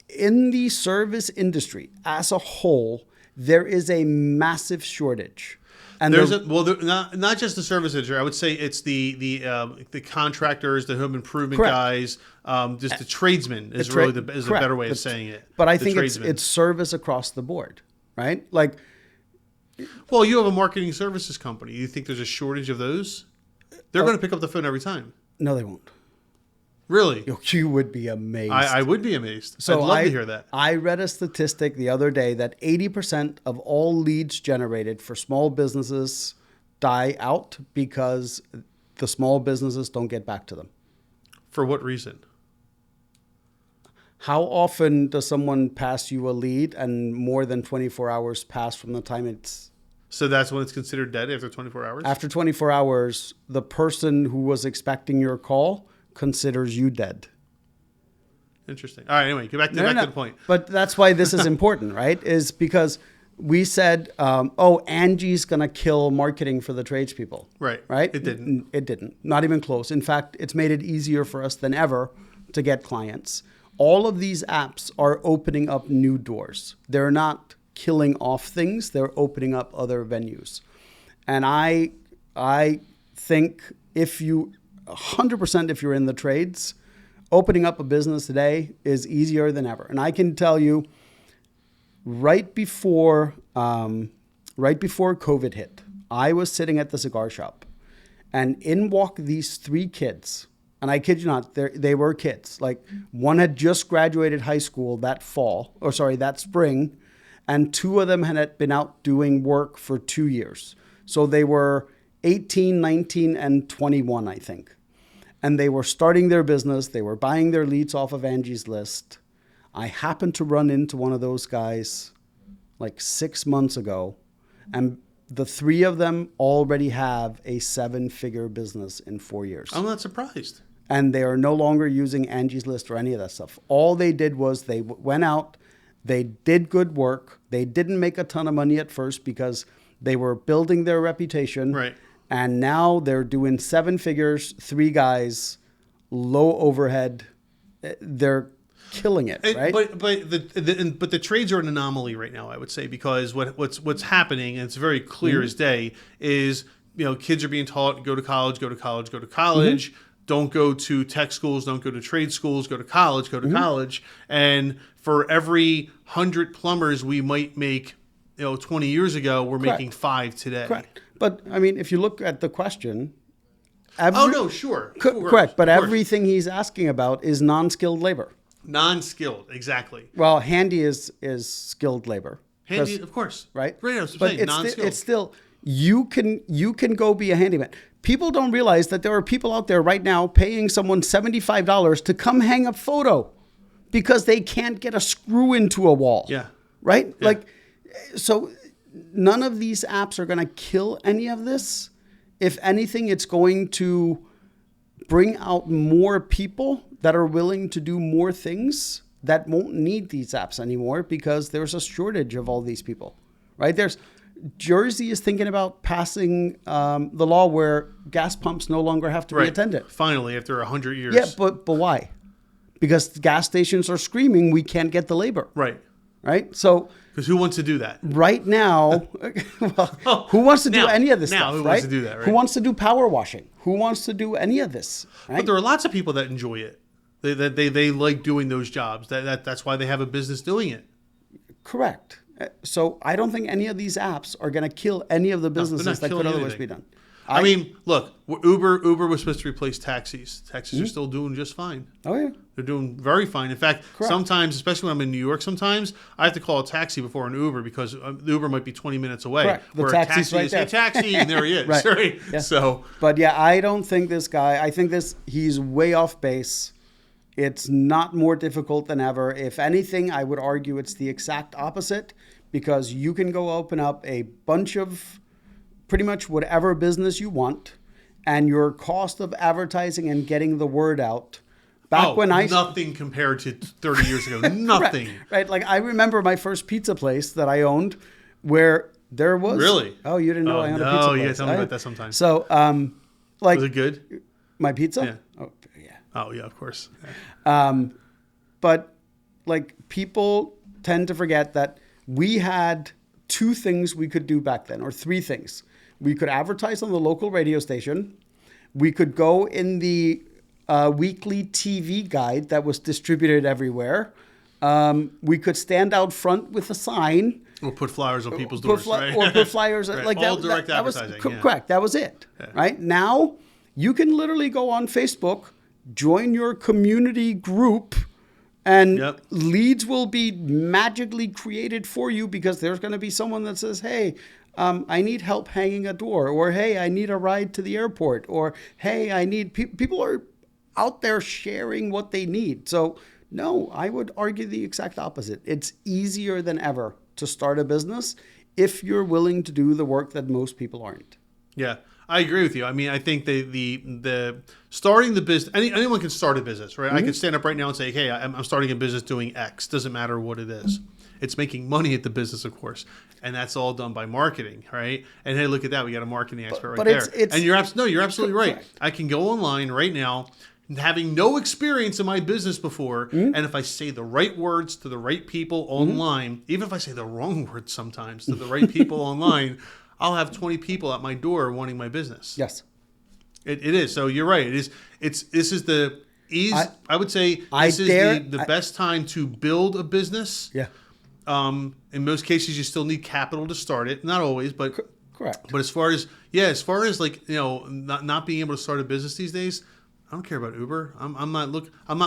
In the service industry as a whole, there is a massive shortage. And not just the service industry. I would say it's the contractors, the home improvement guys, just the tradesmen is really a better way of saying it. But I think it's service across the board, right? Well, you have a marketing services company. You think there's a shortage of those? They're going to pick up the phone every time. No, they won't. Really? You would be amazed. I would be amazed. So I'd love to hear that. I read a statistic the other day that 80% of all leads generated for small businesses die out because the small businesses don't get back to them. For what reason? How often does someone pass you a lead and more than 24 hours pass from the time it's... So that's when it's considered dead, after 24 hours? After 24 hours, the person who was expecting your call considers you dead. Interesting. All right, anyway, get back to the point. But that's why this is important, right? Is because we said, Angie's going to kill marketing for the tradespeople. Right. Right? It didn't. It didn't. Not even close. In fact, it's made it easier for us than ever to get clients. All of these apps are opening up new doors. They're not killing off things. They're opening up other venues. And I think 100% if you're in the trades, opening up a business today is easier than ever. And I can tell you, right before COVID hit, I was sitting at the cigar shop, and in walk these three kids. And I kid you not, they were kids. One had just graduated high school that spring, and two of them had been out doing work for 2 years. So they were 18, 19, and 21, I think. And they were starting their business. They were buying their leads off of Angie's List. I happened to run into one of those guys 6 months ago, and the three of them already have a 7-figure business in 4 years. I'm not surprised. And they are no longer using Angie's List or any of that stuff. All they did was they went out, they did good work. They didn't make a ton of money at first because they were building their reputation. Right. And now they're doing 7 figures, 3 guys, low overhead. killing it, right? But the trades are an anomaly right now, I would say, because what's happening, and it's very clear as day, is kids are being taught go to college, go to college, go to college. Don't go to tech schools, don't go to trade schools, go to college, college. And for every 100 plumbers we might make 20 years ago, we're making 5 today. Correct. But I mean, if you look at the question, correct. But everything he's asking about is non-skilled labor. Non-skilled, exactly. Well, handy is skilled labor. Handy, of course. Right? Right, I was but saying, non-skilled. It's still, you can go be a handyman. People don't realize that there are people out there right now paying someone $75 to come hang a photo because they can't get a screw into a wall. Yeah. Right? Yeah. So none of these apps are going to kill any of this. If anything, it's going to bring out more people that are willing to do more things that won't need these apps anymore because there's a shortage of all these people, right? Jersey is thinking about passing the law where gas pumps no longer have to be attended. Finally, after 100 years. Yeah, but why? Because gas stations are screaming, we can't get the labor. Right. So, because who wants to do that? Right now, who wants to do any of this stuff? Who right? wants to do that? Right? Who wants to do power washing? Who wants to do any of this? Right? But there are lots of people that enjoy it. They like doing those jobs. That's why they have a business doing it. Correct. So I don't think any of these apps are going to kill any of the businesses that could otherwise be done. I mean, look, Uber was supposed to replace taxis. Taxis are still doing just fine. Oh, yeah. They're doing very fine. In fact, sometimes, especially when I'm in New York, sometimes I have to call a taxi before an Uber because the Uber might be 20 minutes away. Correct. The a taxi's taxi right is, there. hey, taxi, and there he is. Right. Yeah. So, but yeah, I don't think this guy, he's way off base. It's not more difficult than ever. If anything, I would argue it's the exact opposite because you can go open up a bunch of pretty much whatever business you want, and your cost of advertising and getting the word out. Nothing compared to 30 years ago. Nothing. Right. Like I remember my first pizza place that I owned where there was. Really? Oh, you didn't know I owned a pizza place. Yeah, tell me about that sometime. So, was it good? My pizza? Yeah. Oh, yeah. Oh, yeah, of course. Yeah. But like people tend to forget that we had 2 things we could do back then, or 3 things. We could advertise on the local radio station. We could go in the weekly TV guide that was distributed everywhere. We could stand out front with a sign. Or put flyers on people's doors, right? Or put flyers. Right. Like all that, direct that was advertising. correct. That was it. Yeah. Right? Now, you can literally go on Facebook, join your community group, and leads will be magically created for you because there's going to be someone that says, hey, I need help hanging a door, or hey, I need a ride to the airport, or hey, I need people are out there sharing what they need. So no, I would argue the exact opposite. It's easier than ever to start a business if you're willing to do the work that most people aren't. Yeah, I agree with you. I mean, I think the starting the business, anyone can start a business, right? I can stand up right now and say, hey, I'm starting a business doing X. Doesn't matter what it is. It's making money at the business, of course, and that's all done by marketing, right? And hey, look at that, we got a marketing expert right there. And you're absolutely right. Correct. I can go online right now, having no experience in my business before, and if I say the right words to the right people online, even if I say the wrong words sometimes to the right people online, I'll have 20 people at my door wanting my business. Yes, it is. So you're right. This is the ease. I would say this is the best time to build a business. Yeah. In most cases, you still need capital to start it. Not always, but correct. But as far as like not being able to start a business these days, I don't care about Uber. I'm not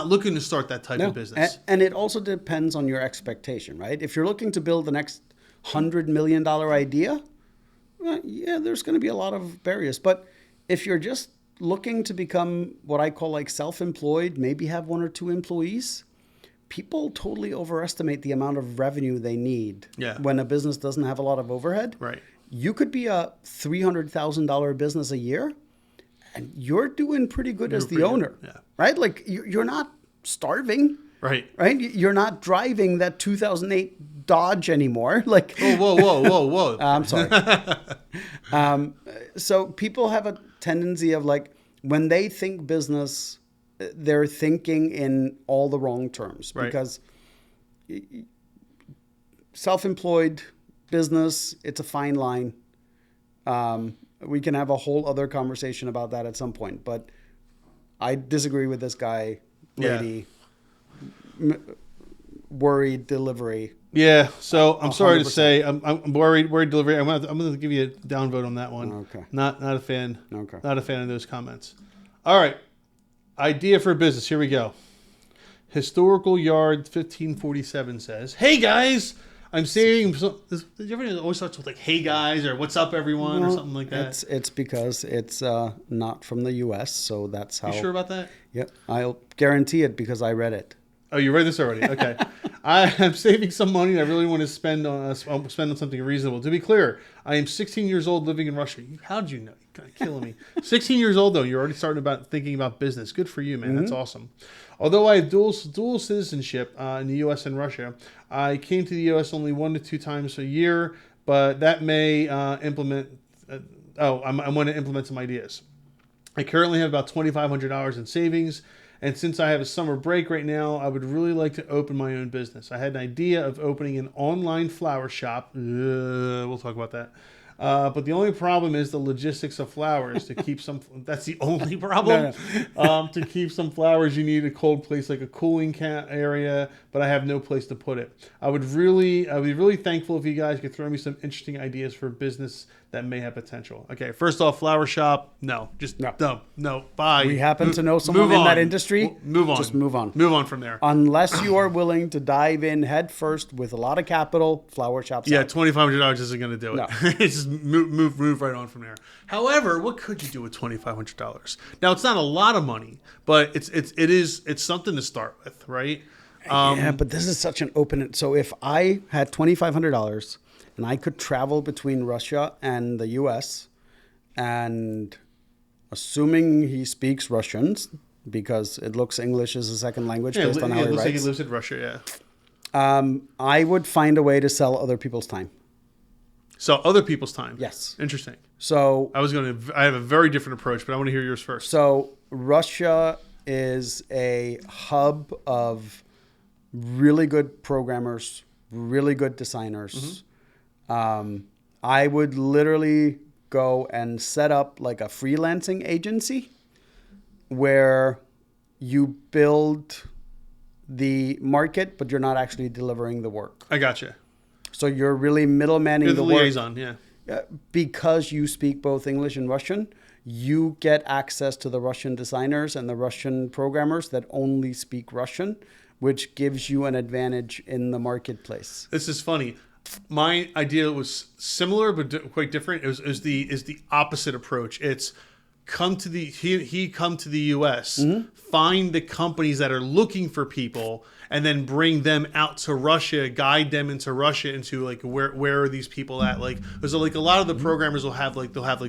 looking to start that type of business. And it also depends on your expectation, right? If you're looking to build the next $100 million idea, there's going to be a lot of barriers. But if you're just looking to become what I call like self-employed, maybe have 1 or 2 employees, people totally overestimate the amount of revenue they need when a business doesn't have a lot of overhead. Right. You could be a $300,000 business a year, and you're doing pretty good as the owner, right? Like you're not starving, right? You're not driving that 2008 Dodge anymore. Like, whoa! I'm sorry. So people have a tendency of like when they think business, they're thinking in all the wrong terms. Right. Because self-employed business, it's a fine line. We can have a whole other conversation about that at some point. But I disagree with this guy, lady, worried delivery. Yeah, so I'm sorry to 100%. say, I'm worried delivery. I'm going to give you a downvote on that one. Okay. Not a fan. Okay. Not a fan of those comments. All right. Idea for business. Here we go. Historical Yard 1547 says, "Hey guys, I'm saving." Did you ever always start with like "Hey guys" or "What's up everyone" or something like that? It's because it's not from the U.S., so that's how. You sure about that? Yep, I'll guarantee it because I read it. Oh, you read this already? Okay. I am saving some money and I really want to spend on something reasonable. To be clear, I am 16 years old living in Russia. How did you know? You're kind of killing me. 16 years old, though. You're already thinking about business. Good for you, man. That's awesome. Although I have dual citizenship in the U.S. and Russia, I came to the U.S. only 1 to 2 times a year, but that may I want to implement some ideas. I currently have about $2,500 in savings. And since I have a summer break right now, I would really like to open my own business. I had an idea of opening an online flower shop. We'll talk about that. But the only problem is the logistics of flowers. To keep some, that's the only problem. No. To keep some flowers, you need a cold place like a cooling area. But I have no place to put it. I'd be really thankful if you guys could throw me some interesting ideas for business that may have potential. Okay, first off, flower shop, no. Bye. We happen to know someone in that industry. Move on. Just move on. Move on from there. Unless you are willing to dive in head first with a lot of capital, flower shops. Yeah, $2,500 isn't going to do it. No. It's just move right on from there. However, what could you do with $2,500? Now, it's not a lot of money, but it's something to start with, right? Yeah, but this is such an open. So if I had $2,500 and I could travel between Russia and the U.S., and assuming he speaks Russian, because it looks English as a second language based on how he writes. Looks like he lives in Russia, yeah. I would find a way to sell other people's time. Sell other people's time? Yes. Interesting. So I have a very different approach, but I want to hear yours first. So Russia is a hub of really good programmers, really good designers. I would literally go and set up like a freelancing agency where you build the market, but you're not actually delivering the work. I gotcha. So you're really middlemaning You're the work. liaison, yeah. Because you speak both English and Russian, you get access to the Russian designers and the Russian programmers that only speak Russian, which gives you an advantage in the marketplace. This is funny. My idea was similar but quite different. It was the opposite approach. It's come to the U.S., find the companies that are looking for people, and then bring them out to Russia, guide them into Russia, into like where are these people at? Like, there's like a lot of the programmers will have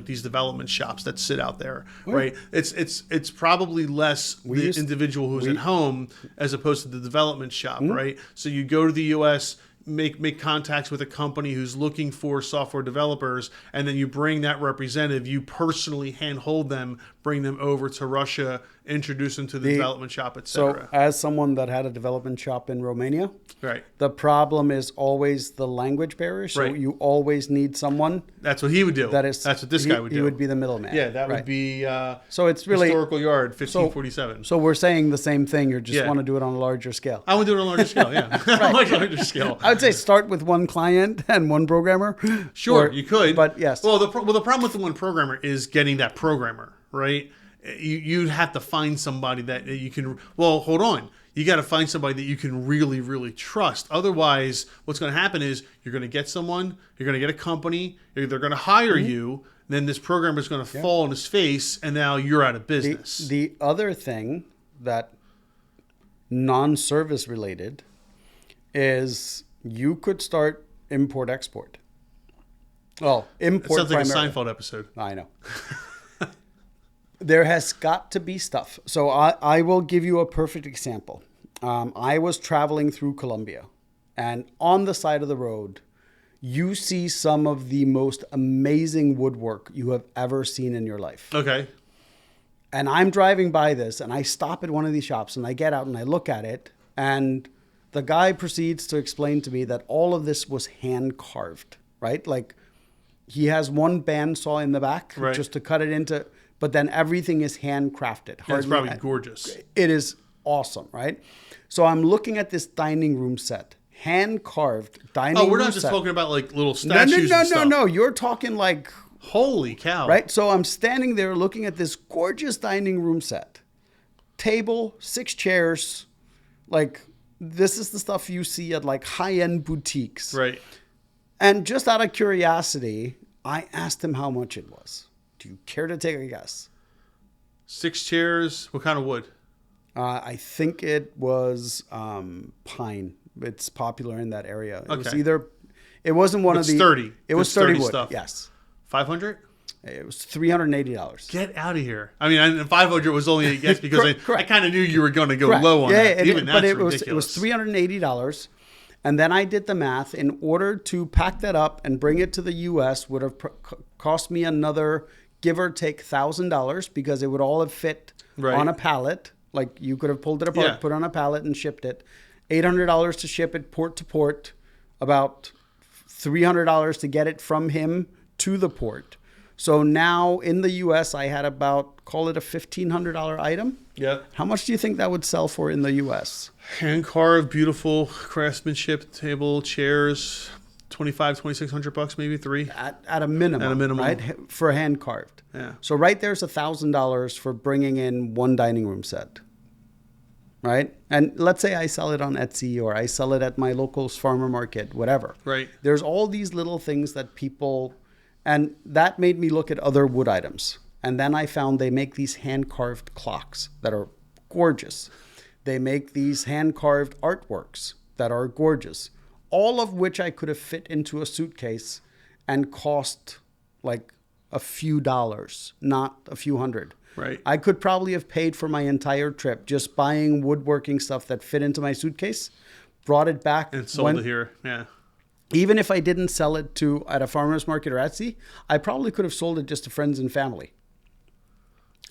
these development shops that sit out there, right? It's probably less the individual who's at home as opposed to the development shop, right? So you go to the U.S., make contacts with a company who's looking for software developers, and then you bring that representative, you personally handhold them, bring them over to Russia, introduce them to the development shop, etc. So as someone that had a development shop in Romania, right, the problem is always the language barrier. So you always need someone. That's what he would do. That's what this guy would do. He would be the middleman. Yeah, that would be so it's really Historical Yard 1547. So we're saying the same thing. You just want to do it on a larger scale. I would do it on a larger scale, yeah. On a larger scale. I would say start with one client and one programmer. Sure, you could. But yes. Well, the problem with the one programmer is getting that programmer, right? You'd have to find somebody that you can. Well, hold on. You got to find somebody that you can really, really trust. Otherwise, what's going to happen is you're going to get someone, you're going to get a company, they're going to hire you. Then this programmer is going to fall on his face, and now you're out of business. The other thing that non-service related is you could start import-export. Well, import. It sounds like a Seinfeld episode. I know. There has got to be stuff. So I will give you a perfect example. I was traveling through Colombia, and on the side of the road, you see some of the most amazing woodwork you have ever seen in your life. Okay. And I'm driving by this, and I stop at one of these shops, and I get out and I look at it, and the guy proceeds to explain to me that all of this was hand carved, right? Like he has one bandsaw in the back just to cut it into, but then everything is handcrafted. Yeah, it's probably gorgeous. It is awesome, right? So I'm looking at this dining room set, hand carved dining room set. Oh, we're not just talking about like little statues and stuff. No. You're talking like, holy cow. Right? So I'm standing there looking at this gorgeous dining room set. Table, 6 chairs, like this is the stuff you see at like high-end boutiques. Right. And just out of curiosity, I asked him how much it was. Do you care to take a guess? 6 chairs. What kind of wood? I think it was pine. It's popular in that area. It was it wasn't one of the sturdy. It was sturdy wood. Stuff. Yes. 500? It was $380. Get out of here. I mean, 500 was only a guess because I kind of knew you were going to go low on that. Even that's ridiculous. It was $380. And then I did the math. In order to pack that up and bring it to the U.S. would have cost me another, give or take, $1,000 because it would all have fit on a pallet. Like you could have pulled it apart, put it on a pallet and shipped it. $800 to ship it port to port. About $300 to get it from him to the port. So now in the U.S., I had about, call it a $1,500 item. Yeah. How much do you think that would sell for in the U.S.? Hand carved, beautiful craftsmanship, table, chairs, $2,600 maybe, 3. At a minimum. At a minimum. Right? For hand carved. Yeah. So right there's $1,000 for bringing in one dining room set. Right? And let's say I sell it on Etsy or I sell it at my local farmer market, whatever. Right. There's all these little things that people... And that made me look at other wood items. And then I found they make these hand-carved clocks that are gorgeous. They make these hand-carved artworks that are gorgeous. All of which I could have fit into a suitcase and cost like a few dollars, not a few hundred. Right. I could probably have paid for my entire trip just buying woodworking stuff that fit into my suitcase, brought it back. And sold it here, yeah. Even if I didn't sell it at a farmer's market or Etsy, I probably could have sold it just to friends and family.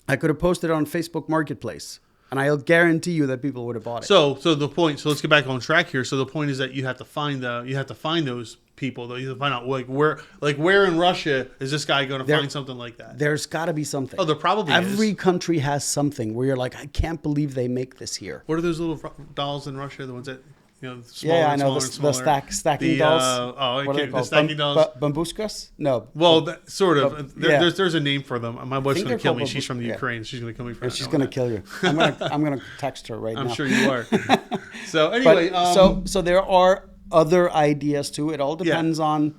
I could have posted it on Facebook Marketplace, and I'll guarantee you that people would have bought it. So the point. So let's get back on track here. So the point is that you have to find those people. Though you have to find out where in Russia is this guy going to find something like that? There's got to be something. Oh, there probably Every is. country has something where you're like, I can't believe they make this here. What are those little dolls in Russia? The ones that. Smaller, I know smaller, the stacking dolls. The stacking dolls. Bambushkas? No. Well, sort of. There's a name for them. My wife's going to kill me. She's from the Ukraine. She's going to kill me for that. She's going to kill you. I'm going to text her right now. I'm sure you are. So anyway, so there are other ideas too. It all depends on.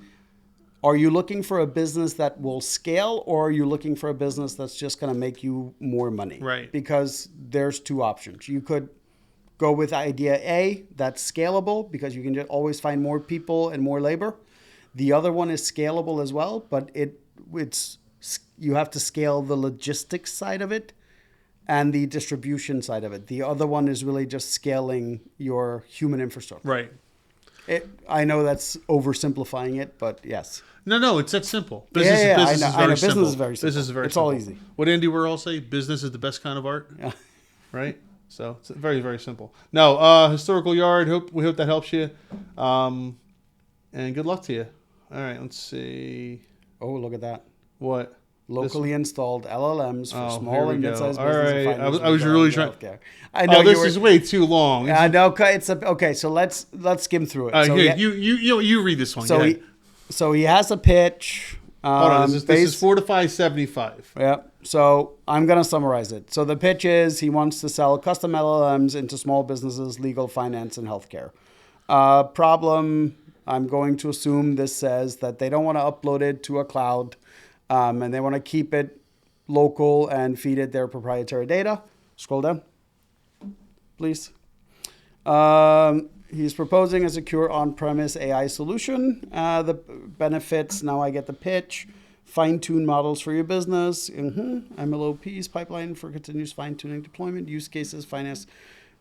Are you looking for a business that will scale, or are you looking for a business that's just going to make you more money? Right. Because there's 2 options. You could go with idea A, that's scalable because you can just always find more people and more labor. The other one is scalable as well, but it's you have to scale the logistics side of it and the distribution side of it. The other one is really just scaling your human infrastructure. Right. I know that's oversimplifying it, but yes. No, it's that simple. Business is very simple. Business is very simple. Business is very it's simple. all easy. What Andy Warhol say? Business is the best kind of art. Yeah. Right? So it's very, very simple. No, historical yard. We hope that helps you. And good luck to you. All right, let's see. Oh, look at that. What? Locally installed LLMs for small and mid-sized All business. right, I was really trying. I know this is way too long. I know. Okay. So let's skim through it. So here, you read this one. So he has a pitch. Hold on. This is 4 to 575. Yeah. So I'm going to summarize it. So the pitch is he wants to sell custom LLMs into small businesses, legal, finance, and healthcare. Problem, I'm going to assume this says that they don't want to upload it to a cloud and they want to keep it local and feed it their proprietary data. Scroll down, please. He's proposing a secure on-premise AI solution. The benefits, now I get the pitch. Fine-tune models for your business. MLOPs, pipeline for continuous fine-tuning deployment, use cases, finance,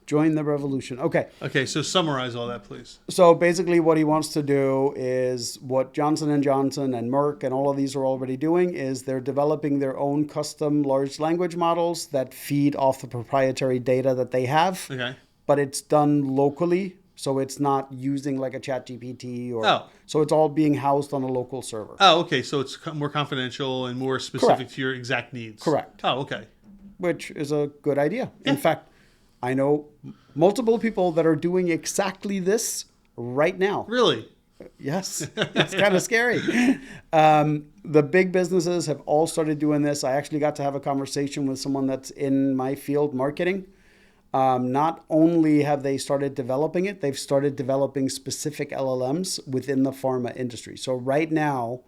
Join the revolution. Okay. Okay, so summarize all that, please. So basically what he wants to do is what Johnson & Johnson and Merck and all of these are already doing is they're developing their own custom large language models that feed off the proprietary data that they have. Okay. But it's done locally. So it's not using like a ChatGPT or so it's all being housed on a local server. Oh, okay. So it's more confidential and more specific Correct. to your exact needs. Correct. Oh, okay. Which is a good idea. In fact, I know multiple people that are doing exactly this right now. Really? Yes. It's kind of scary. The big businesses have all started doing this. I actually got to have a conversation with someone that's in my field, marketing. Not only have they started developing it, they've started developing specific LLMs within the pharma industry. So right now,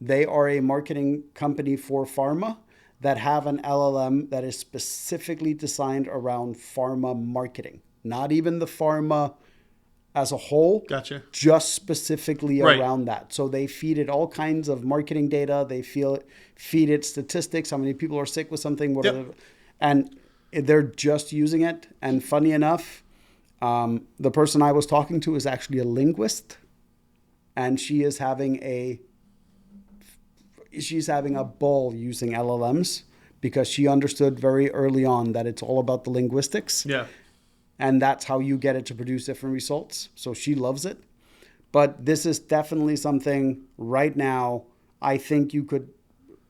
they are a marketing company for pharma that have an LLM that is specifically designed around pharma marketing. Not even the pharma as a whole. Gotcha. Just specifically around that. So they feed it all kinds of marketing data. They feed it statistics, how many people are sick with something. And they're just using it. And funny enough, the person I was talking to is actually a linguist. And she's having a ball using LLMs because she understood very early on that it's all about the linguistics. Yeah. And that's how you get it to produce different results. So she loves it. But this is definitely something right now, I think you could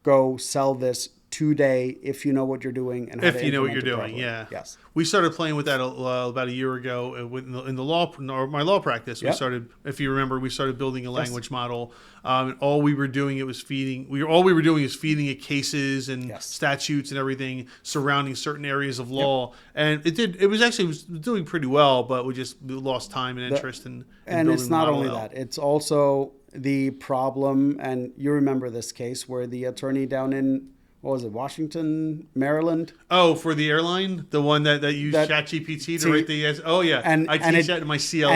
go sell this today if you know what you're doing and how if you know what you're doing. properly. Yeah. Yes. We started playing with that about a year ago in the law, my law practice. We started, if you remember, we started building a language model. And all we were doing is feeding it cases and statutes and everything surrounding certain areas of law. And it was doing pretty well, but we lost time and interest in and building it's not the model only that, it's also the problem, and you remember this case where the attorney down in Washington, Maryland? Oh, for the airline? The one that used ChatGPT to write the... Oh, yeah. I teach that in my CLE,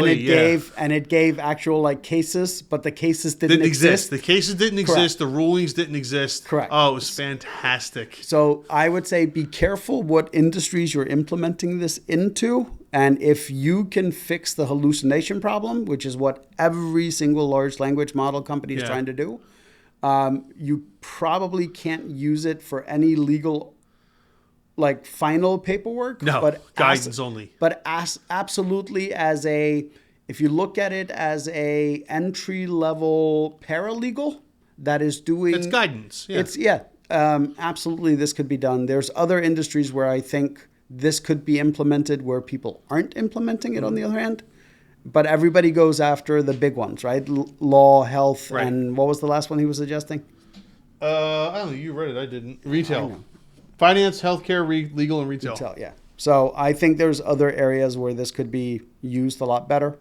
and it gave actual like cases, but the cases didn't exist. The cases didn't exist. The rulings didn't exist. Correct. Oh, it was fantastic. So I would say be careful what industries you're implementing this into. And if you can fix the hallucination problem, which is what every single large language model company is trying to do, you probably can't use it for any legal, like final paperwork. No, but guidance only. But absolutely if you look at it as a entry level paralegal that is doing, it's guidance. Yeah. Absolutely, this could be done. There's other industries where I think this could be implemented where people aren't implementing it. On the other hand. But everybody goes after the big ones, right? Law, health, and what was the last one he was suggesting? I don't know. You read it. I didn't. Retail. Finance, healthcare, legal, and retail. Yeah. So I think there's other areas where this could be used a lot better.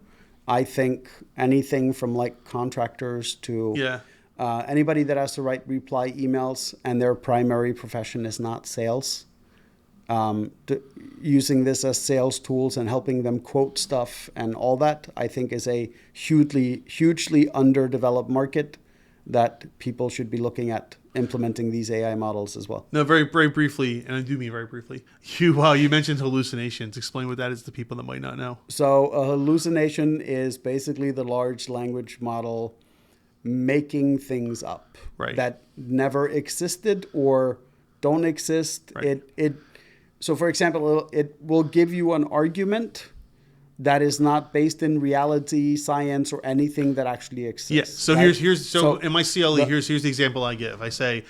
I think anything from like contractors to anybody that has to write reply emails and their primary profession is not sales. Using this as sales tools and helping them quote stuff and all that, I think is a hugely underdeveloped market that people should be looking at implementing these AI models as well. No, very, very briefly, and I do mean very briefly, you mentioned hallucinations. Explain what that is to people that might not know. So a hallucination is basically the large language model making things up that never existed or don't exist. So, for example, it will give you an argument that is not based in reality, science, or anything that actually exists. Yes. So so in my CLE, here's the example I give. I say,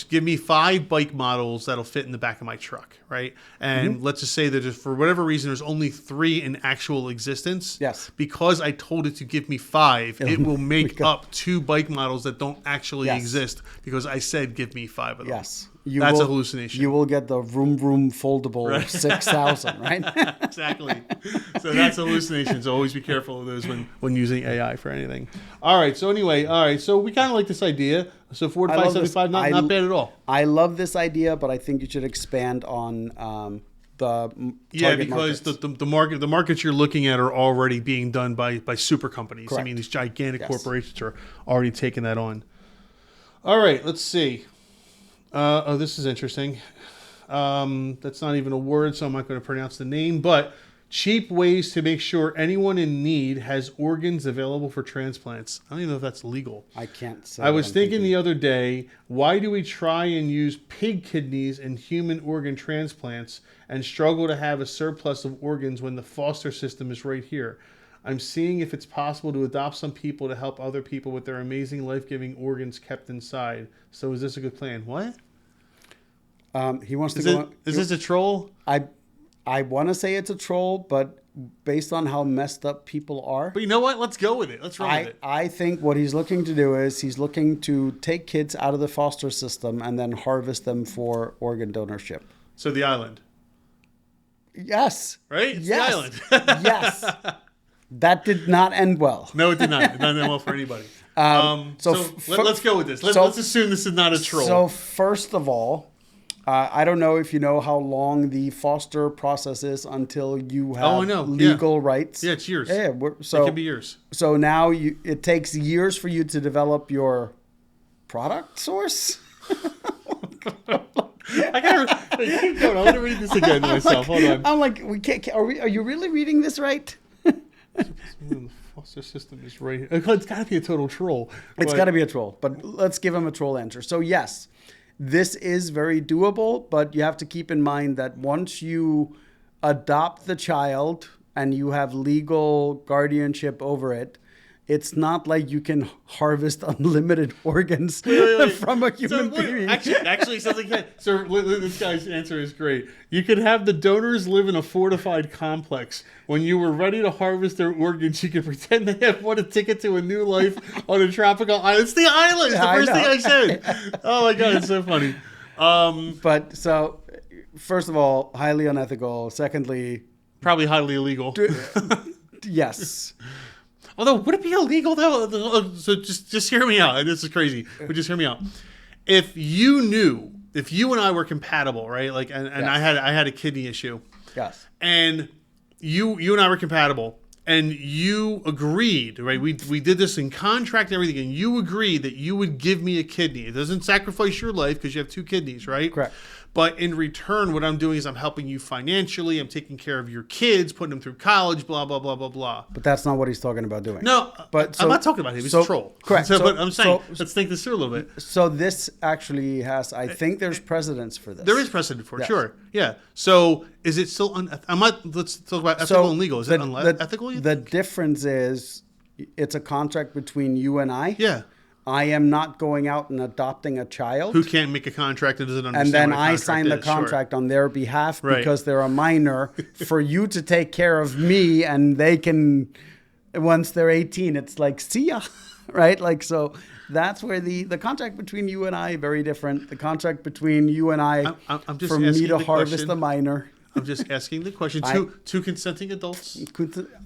give me 5 bike models that'll fit in the back of my truck, right? And let's just say that for whatever reason, there's only 3 in actual existence. Yes. Because I told it to give me 5, it will make up 2 bike models that don't actually exist because I said give me 5 of them. Yes. That's a hallucination. You will get the vroom vroom foldable 6,000, right? Exactly. So that's hallucinations. So always be careful of those when using AI for anything. All right. So anyway, so we kind of like this idea. So 4 to 575, not bad at all. I love this idea, but I think you should expand on the target because markets. the markets you're looking at are already being done by super companies. Correct. I mean, these gigantic corporations are already taking that on. All right. Let's see. This is interesting. That's not even a word, so I'm not going to pronounce the name. But cheap ways to make sure anyone in need has organs available for transplants. I don't even know if that's legal. I can't say. I was thinking the other day, why do we try and use pig kidneys in human organ transplants and struggle to have a surplus of organs when the foster system is right here? I'm seeing if it's possible to adopt some people to help other people with their amazing life-giving organs kept inside. So is this a good plan? What? He wants to go. Is this a troll? I want to say it's a troll, but based on how messed up people are. But you know what? Let's go with it. Let's run with it. I think what he's looking to do is he's looking to take kids out of the foster system and then harvest them for organ donorship. So the island. Yes. Right? It's yes. the island. Yes. That did not end well. No, it did not. It did not end well for anybody. Let's go with this. Let's assume this is not a troll. So first of all, I don't know if you know how long the foster process is until you have legal rights. Yeah, it's years. Yeah, it could be years. So now it takes years for you to develop your product source. I gotta keep going. I want to read this again myself. Hold on. I'm like, we can't. Are you really reading this right? The foster system is right here. It's got to be a total troll. It's got to be a troll. But let's give him a troll answer. So yes. This is very doable, but you have to keep in mind that once you adopt the child and you have legal guardianship over it, it's not like you can harvest unlimited organs from a human being. Actually, something like that. So this guy's answer is great. You could have the donors live in a fortified complex. When you were ready to harvest their organs, you could pretend they have won a ticket to a new life on a tropical island. It's the island. It's the first thing I said. Oh my God, it's so funny. But so, first of all, highly unethical. Secondly, probably highly illegal. Yes. Although, would it be illegal though? So just hear me out. This is crazy, but just hear me out. If you and I were compatible, right? Like, and yes. I had a kidney issue. Yes. And you and I were compatible, and you agreed, right? We did this in contract and everything, and you agreed that you would give me a kidney. It doesn't sacrifice your life because you have 2 kidneys, right? Correct. But in return, what I'm doing is I'm helping you financially. I'm taking care of your kids, putting them through college, blah, blah, blah, blah, blah. But that's not what he's talking about doing. No, but I'm not talking about him. He's a troll. Correct. But I'm saying, let's think this through a little bit. So this actually has, I think there's precedence for this. There is precedent for it, yes. Sure. Yeah. So is it still unethical? Let's talk about ethical and legal. Is it unethical? The difference is it's a contract between you and I. Yeah. I am not going out and adopting a child who can't make a contract and doesn't understand. And then I sign the contract on their behalf because they're a minor for you to take care of me, and they can, once they're 18, it's like, see ya, right? Like, so that's where the contract between you and I, very different. The contract between you and I, I'm just for me to harvest a minor. I'm just asking the question. Two consenting adults?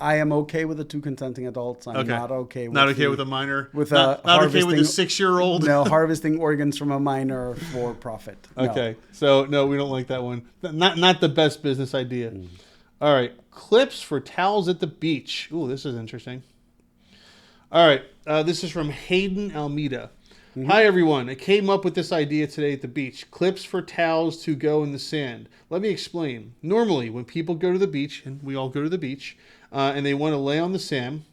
I am okay with the 2 consenting adults. I'm not okay with with a minor? Not okay with a 6-year-old? No, harvesting organs from a minor for profit. No. Okay. So, no, we don't like that one. Not the best business idea. All right. Clips for towels at the beach. Ooh, this is interesting. All right. This is from Hayden Almeida. Mm-hmm. Hi, everyone. I came up with this idea today at the beach. Clips for towels to go in the sand. Let me explain. Normally, when people go to the beach, and we all go to the beach, and they want to lay on the sand,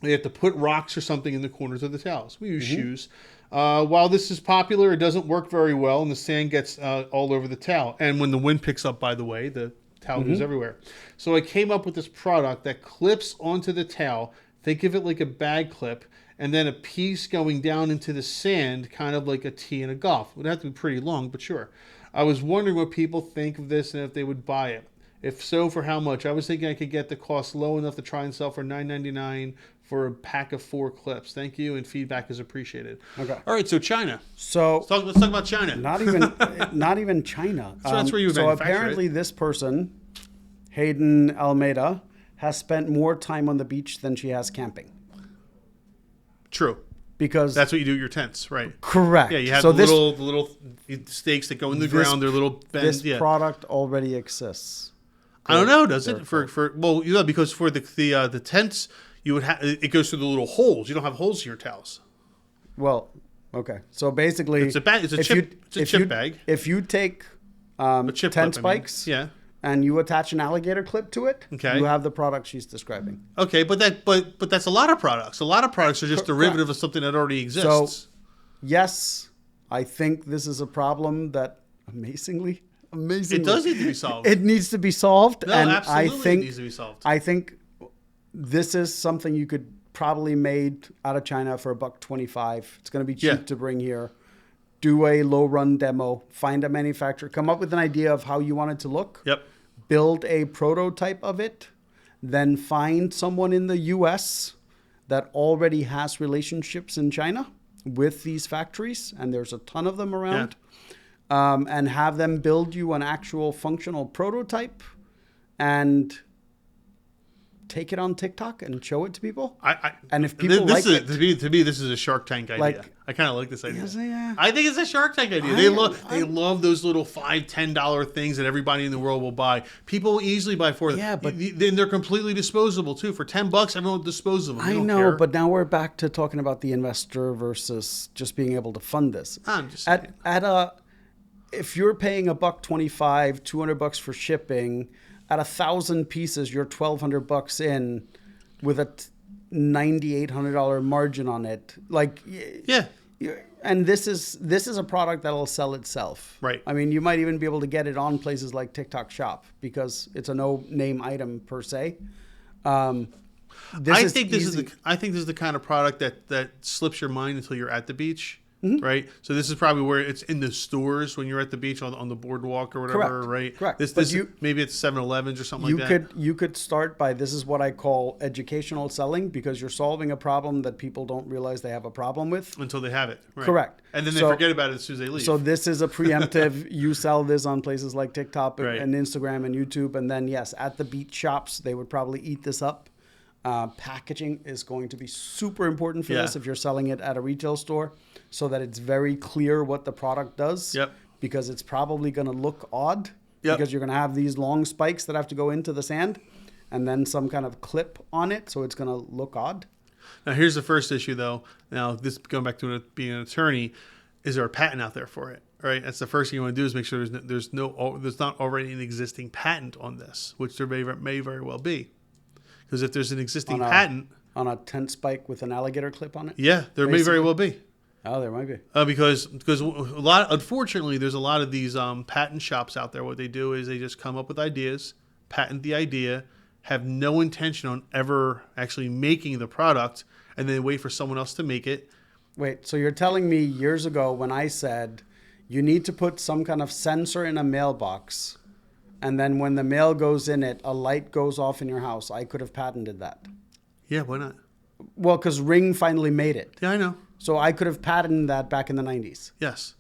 they have to put rocks or something in the corners of the towels. We use shoes. While this is popular, it doesn't work very well, and the sand gets all over the towel. And when the wind picks up, by the way, the towel goes everywhere. So I came up with this product that clips onto the towel. Think of it like a bag clip, and then a piece going down into the sand, kind of like a tee in a golf. It would have to be pretty long, but sure. I was wondering what people think of this and if they would buy it. If so, for how much? I was thinking I could get the cost low enough to try and sell for $9.99 for a pack of 4 clips. Thank you, and feedback is appreciated. Okay. All right, so China. So let's talk about China. Not even China. So that's where you So apparently this person, Hayden Almeida, has spent more time on the beach than she has camping. True. Because that's what you do at your tents, right? Correct. Yeah, you have the little stakes that go in the ground. They're little bends. This product already exists. I don't know. Does it because for the tents you would have it goes through the little holes. You don't have holes in your towels. Well, okay. So basically, it's a chip bag. If you take A chip 10 clip, I mean. spikes. Yeah. And you attach an alligator clip to it. Okay. You have the product she's describing. Okay, but that's a lot of products. A lot of products are just derivative of something that already exists. So, yes, I think this is a problem that amazingly, it does need to be solved. It needs to be solved. No, and absolutely, it needs to be solved. I think this is something you could probably made out of China for $1.25. It's going to be cheap to bring here. Do a low run demo, find a manufacturer, come up with an idea of how you want it to look. Yep. Build a prototype of it, then find someone in the US that already has relationships in China with these factories, and there's a ton of them around, and have them build you an actual functional prototype and take it on TikTok and show it to people. And if people like it, to me, this is a Shark Tank idea. I kind of like this idea. I think it's a Shark Tank idea. They love those little $5-10 things that everybody in the world will buy. People will easily buy for them. Yeah, but then they're completely disposable too. For $10, everyone will dispose of them. I know, but now we're back to talking about the investor versus just being able to fund this. I'm just saying. If you're paying $1.25, $200 for shipping. At 1,000 pieces, you're $1,200 in with a $9,800 margin on it. Like, and this is a product that'll sell itself. Right. I mean, you might even be able to get it on places like TikTok Shop because it's a no-name item per se. I think this is the kind of product that slips your mind until you're at the beach. Mm-hmm. Right, so this is probably where it's in the stores when you're at the beach on the boardwalk or whatever. Correct. Right, Correct. Maybe it's 7-Elevens or something like that. You could start by, this is what I call educational selling, because you're solving a problem that people don't realize they have a problem with until they have it. Right. Correct, and then they forget about it as soon as they leave. So this is a preemptive. You sell this on places like TikTok and Instagram and YouTube, and then yes, at the beach shops they would probably eat this up. Packaging is going to be super important for this if you're selling it at a retail store, so that it's very clear what the product does. Yep. Because it's probably going to look odd. Yep. Because you're going to have these long spikes that have to go into the sand, and then some kind of clip on it, so it's going to look odd. Now here's the first issue, though. Now this going back to being an attorney, is there a patent out there for it? Right. That's the first thing you want to do is make sure there's not already an existing patent on this, which there may very well be. Because if there's an existing patent on a tent spike with an alligator clip on it, there may very well be. Oh, there might be. Because unfortunately, there's a lot of these patent shops out there. What they do is they just come up with ideas, patent the idea, have no intention on ever actually making the product, and then wait for someone else to make it. Wait, so you're telling me years ago when I said you need to put some kind of sensor in a mailbox, and then when the mail goes in it, a light goes off in your house, I could have patented that. Yeah, why not? Well, because Ring finally made it. Yeah, I know. So I could have patented that back in the 90s. Yes.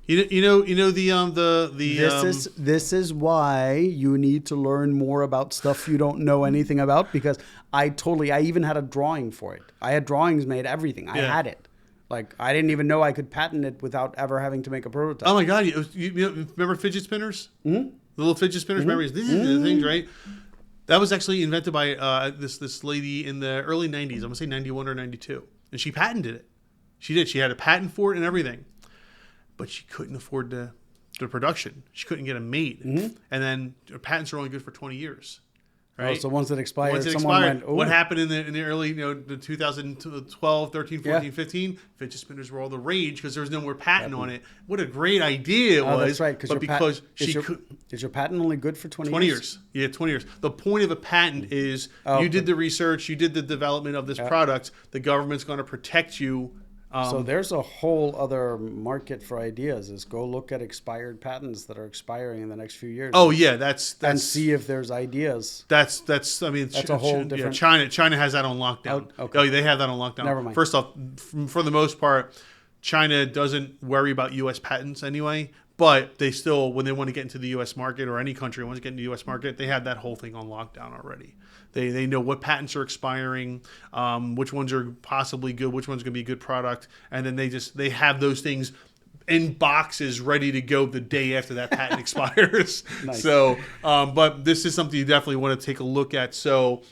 You know the This is why you need to learn more about stuff you don't know anything about, because I even had a drawing for it. I had drawings made, everything. I had it. Like, I didn't even know I could patent it without ever having to make a prototype. Oh my God! You remember fidget spinners? Mm-hmm. The little fidget spinners. Remember these are the things, right? That was actually invented by this lady in the early 90s. I'm gonna say 91 or 92, and she patented it. She did. She had a patent for it and everything, but she couldn't afford the production. She couldn't get them made, and then patents are only good for 20 years. Right? Oh, so once it expired, went, what happened in the early, the 2012, 13, 14, 15? Fidget spinners were all the rage because there was no more patent on it. What a great idea it was. That's right. But is your patent only good for 20 years? Yeah, 20 years. The point of a patent is you did the research, you did the development of this product. The government's going to protect you. So there's a whole other market for ideas. Is go look at expired patents that are expiring in the next few years. Oh yeah, that's and see if there's ideas. That's I mean that's a whole different. China has that on lockdown. Okay. They have that on lockdown. Never mind. First off, for the most part, China doesn't worry about U.S. patents anyway. But they still, when they want to get into the U.S. market, or any country wants to get into the U.S. market, they have that whole thing on lockdown already. They know what patents are expiring, which ones are possibly good, which one's going to be a good product, and then they have those things in boxes ready to go the day after that patent expires. Nice. So, but this is something you definitely want to take a look at. So,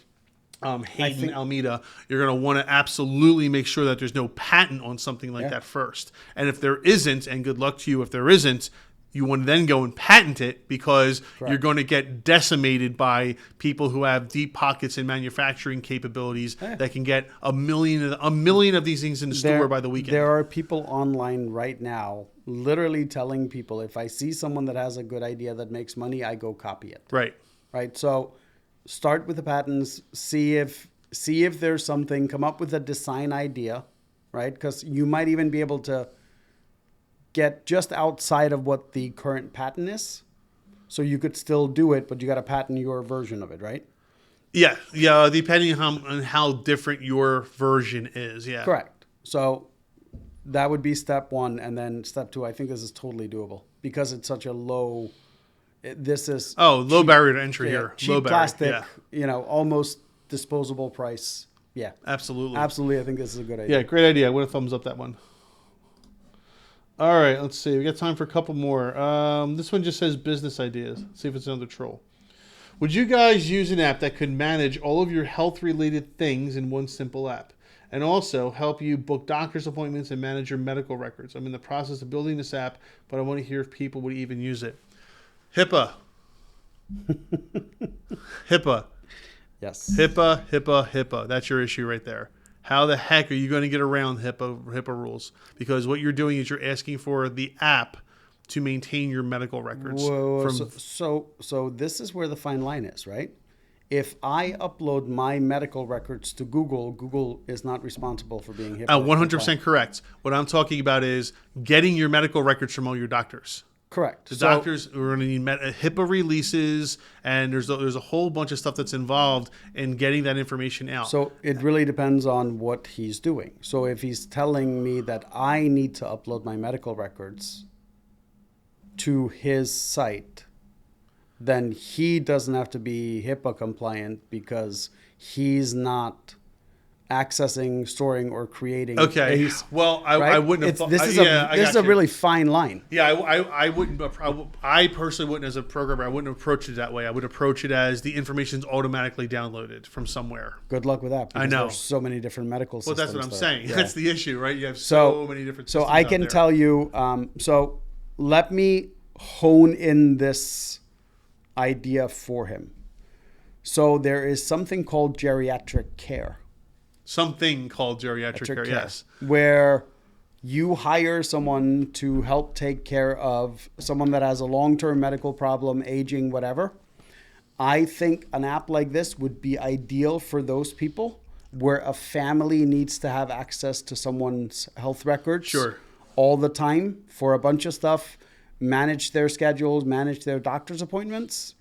Hayden Almeida, you're going to want to absolutely make sure that there's no patent on something like that first. And if there isn't, and good luck to you if there isn't, you want to then go and patent it because Correct. you're going to get decimated by people who have deep pockets in manufacturing capabilities that can get a million of these things in the store by the weekend. There are people online right now literally telling people, if I see someone that has a good idea that makes money, I go copy it. Right. Right. So start with the patents, see if there's something, come up with a design idea, right? Because you might even be able to get just outside of what the current patent is. So you could still do it, but you got to patent your version of it, right? Yeah, depending on how different your version is, yeah. Correct. So that would be step one. And then step two, I think this is totally doable because it's such a low, low barrier to entry here. Cheap low barrier, plastic, yeah. Almost disposable price. Yeah. Absolutely. Absolutely. I think this is a good idea. Yeah, great idea. I would have thumbs up that one. All right, let's see. We got time for a couple more. This one just says business ideas. Let's see if it's another troll. Would you guys use an app that could manage all of your health-related things in one simple app and also help you book doctor's appointments and manage your medical records? I'm in the process of building this app, but I want to hear if people would even use it. HIPAA. HIPAA. Yes. HIPAA. That's your issue right there. How the heck are you going to get around HIPAA rules? Because what you're doing is you're asking for the app to maintain your medical records. Whoa, so this is where the fine line is, right? If I upload my medical records to Google, Google is not responsible for being HIPAA. 100% correct. What I'm talking about is getting your medical records from all your doctors. Correct. The doctors are going to need HIPAA releases, and there's a whole bunch of stuff that's involved in getting that information out. So it really depends on what he's doing. So if he's telling me that I need to upload my medical records to his site, then he doesn't have to be HIPAA compliant because he's not accessing, storing, or creating. Okay. Well, I wouldn't have thought. This is a really fine line. Yeah, I wouldn't. I personally wouldn't, as a programmer, I wouldn't approach it that way. I would approach it as the information's automatically downloaded from somewhere. Good luck with that. I know. There's so many different medical systems. Well, that's what I'm saying. Yeah. That's the issue, right? You have so many different systems. So I can tell you. So let me hone in this idea for him. So there is something called geriatric care. Something called geriatric care, yes. Where you hire someone to help take care of someone that has a long-term medical problem, aging, whatever. I think an app like this would be ideal for those people where a family needs to have access to someone's health records all the time for a bunch of stuff, manage their schedules, manage their doctor's appointments.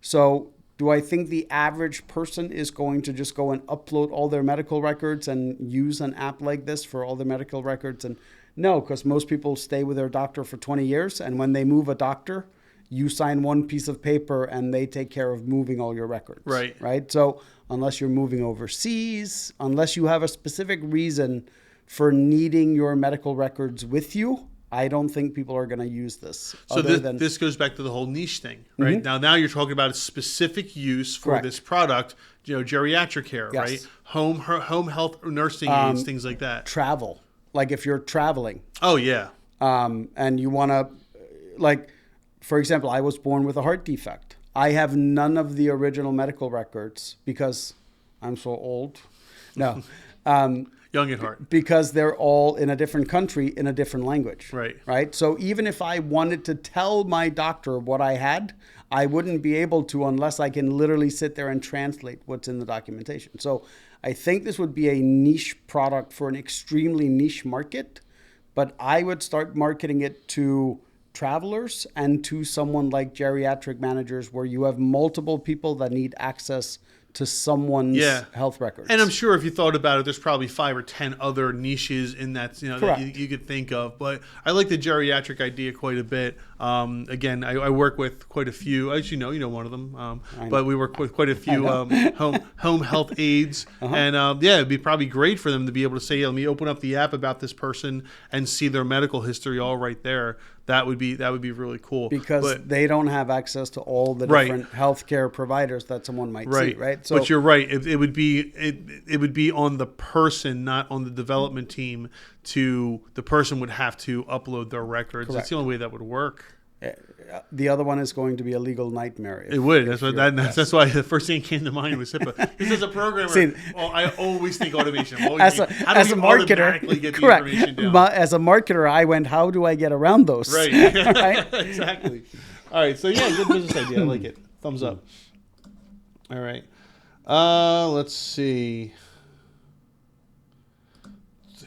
So do I think the average person is going to just go and upload all their medical records and use an app like this for all their medical records? And no, because most people stay with their doctor for 20 years. And when they move a doctor, you sign one piece of paper and they take care of moving all your records. Right. So unless you're moving overseas, unless you have a specific reason for needing your medical records with you, I don't think people are going to use this. So this goes back to the whole niche thing, right? Mm-hmm. Now you're talking about a specific use for this product, geriatric care, right? Home health nursing aids, things like that. Travel, like if you're traveling. Oh yeah. And you want to, like, for example, I was born with a heart defect. I have none of the original medical records because I'm so old. No. Young at heart. Because they're all in a different country in a different language. Right. So even if I wanted to tell my doctor what I had, I wouldn't be able to unless I can literally sit there and translate what's in the documentation. So I think this would be a niche product for an extremely niche market, but I would start marketing it to travelers and to someone like geriatric managers where you have multiple people that need access to someone's health records. And I'm sure if you thought about it, there's probably 5 or 10 other niches in that, that you could think of. But I like the geriatric idea quite a bit. Again, I work with quite a few, as you know one of them. But we work with quite a few home health aides. And it'd be probably great for them to be able to say, let me open up the app about this person and see their medical history all right there. That would be really cool. Because they don't have access to all the different healthcare providers that someone might see, right? So, but you're right. It would be on the person, not on the development team. The person would have to upload their records. That's the only way that would work. The other one is going to be a legal nightmare. It would. That's why the first thing that came to mind was HIPAA. Because as a programmer, I always think automation. How do we automatically get the information down? As a marketer, I went, how do I get around those? Right. Right? Exactly. All right. So yeah, good business idea. I like it. Thumbs up. All right. Let's see.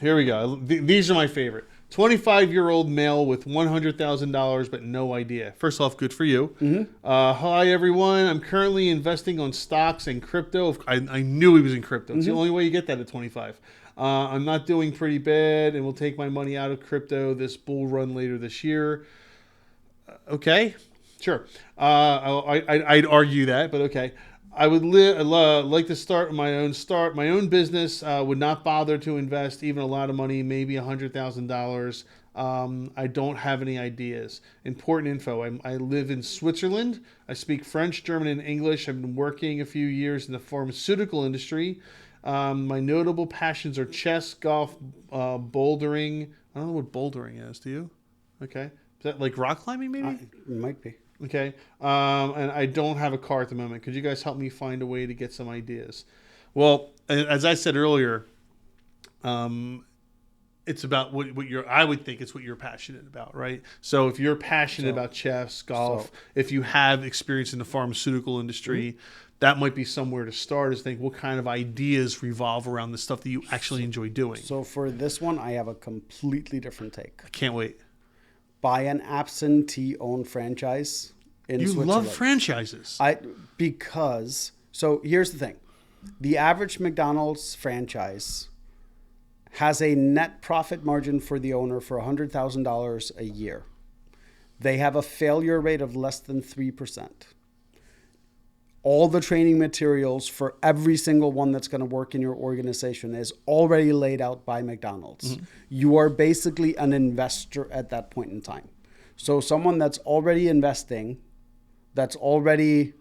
Here we go. These are my favorite. 25-year-old male with $100,000 but no idea. First off, good for you. Mm-hmm. Hi, everyone. I'm currently investing on stocks and crypto. I knew he was in crypto. It's the only way you get that at 25. I'm not doing pretty bad and will take my money out of crypto this bull run later this year. Okay, sure. I'd argue that, but okay. I would like to start my own business. Would not bother to invest even a lot of money, maybe $100,000. I don't have any ideas. Important info. I live in Switzerland. I speak French, German, and English. I've been working a few years in the pharmaceutical industry. My notable passions are chess, golf, bouldering. I don't know what bouldering is. Do you? Okay. Is that like rock climbing maybe? It might be. Okay, and I don't have a car at the moment. Could you guys help me find a way to get some ideas? Well, as I said earlier, it's about what you're. I would think it's what you're passionate about, right? So if you're passionate about chess, golf, if you have experience in the pharmaceutical industry, that might be somewhere to start. Is think what kind of ideas revolve around the stuff that you actually enjoy doing. So for this one, I have a completely different take. I can't wait. Buy an absentee-owned franchise in Switzerland. You love franchises. So here's the thing. The average McDonald's franchise has a net profit margin for the owner for $100,000 a year. They have a failure rate of less than 3%. All the training materials for every single one that's going to work in your organization is already laid out by McDonald's. Mm-hmm. You are basically an investor at that point in time. So someone that's already investing, that's already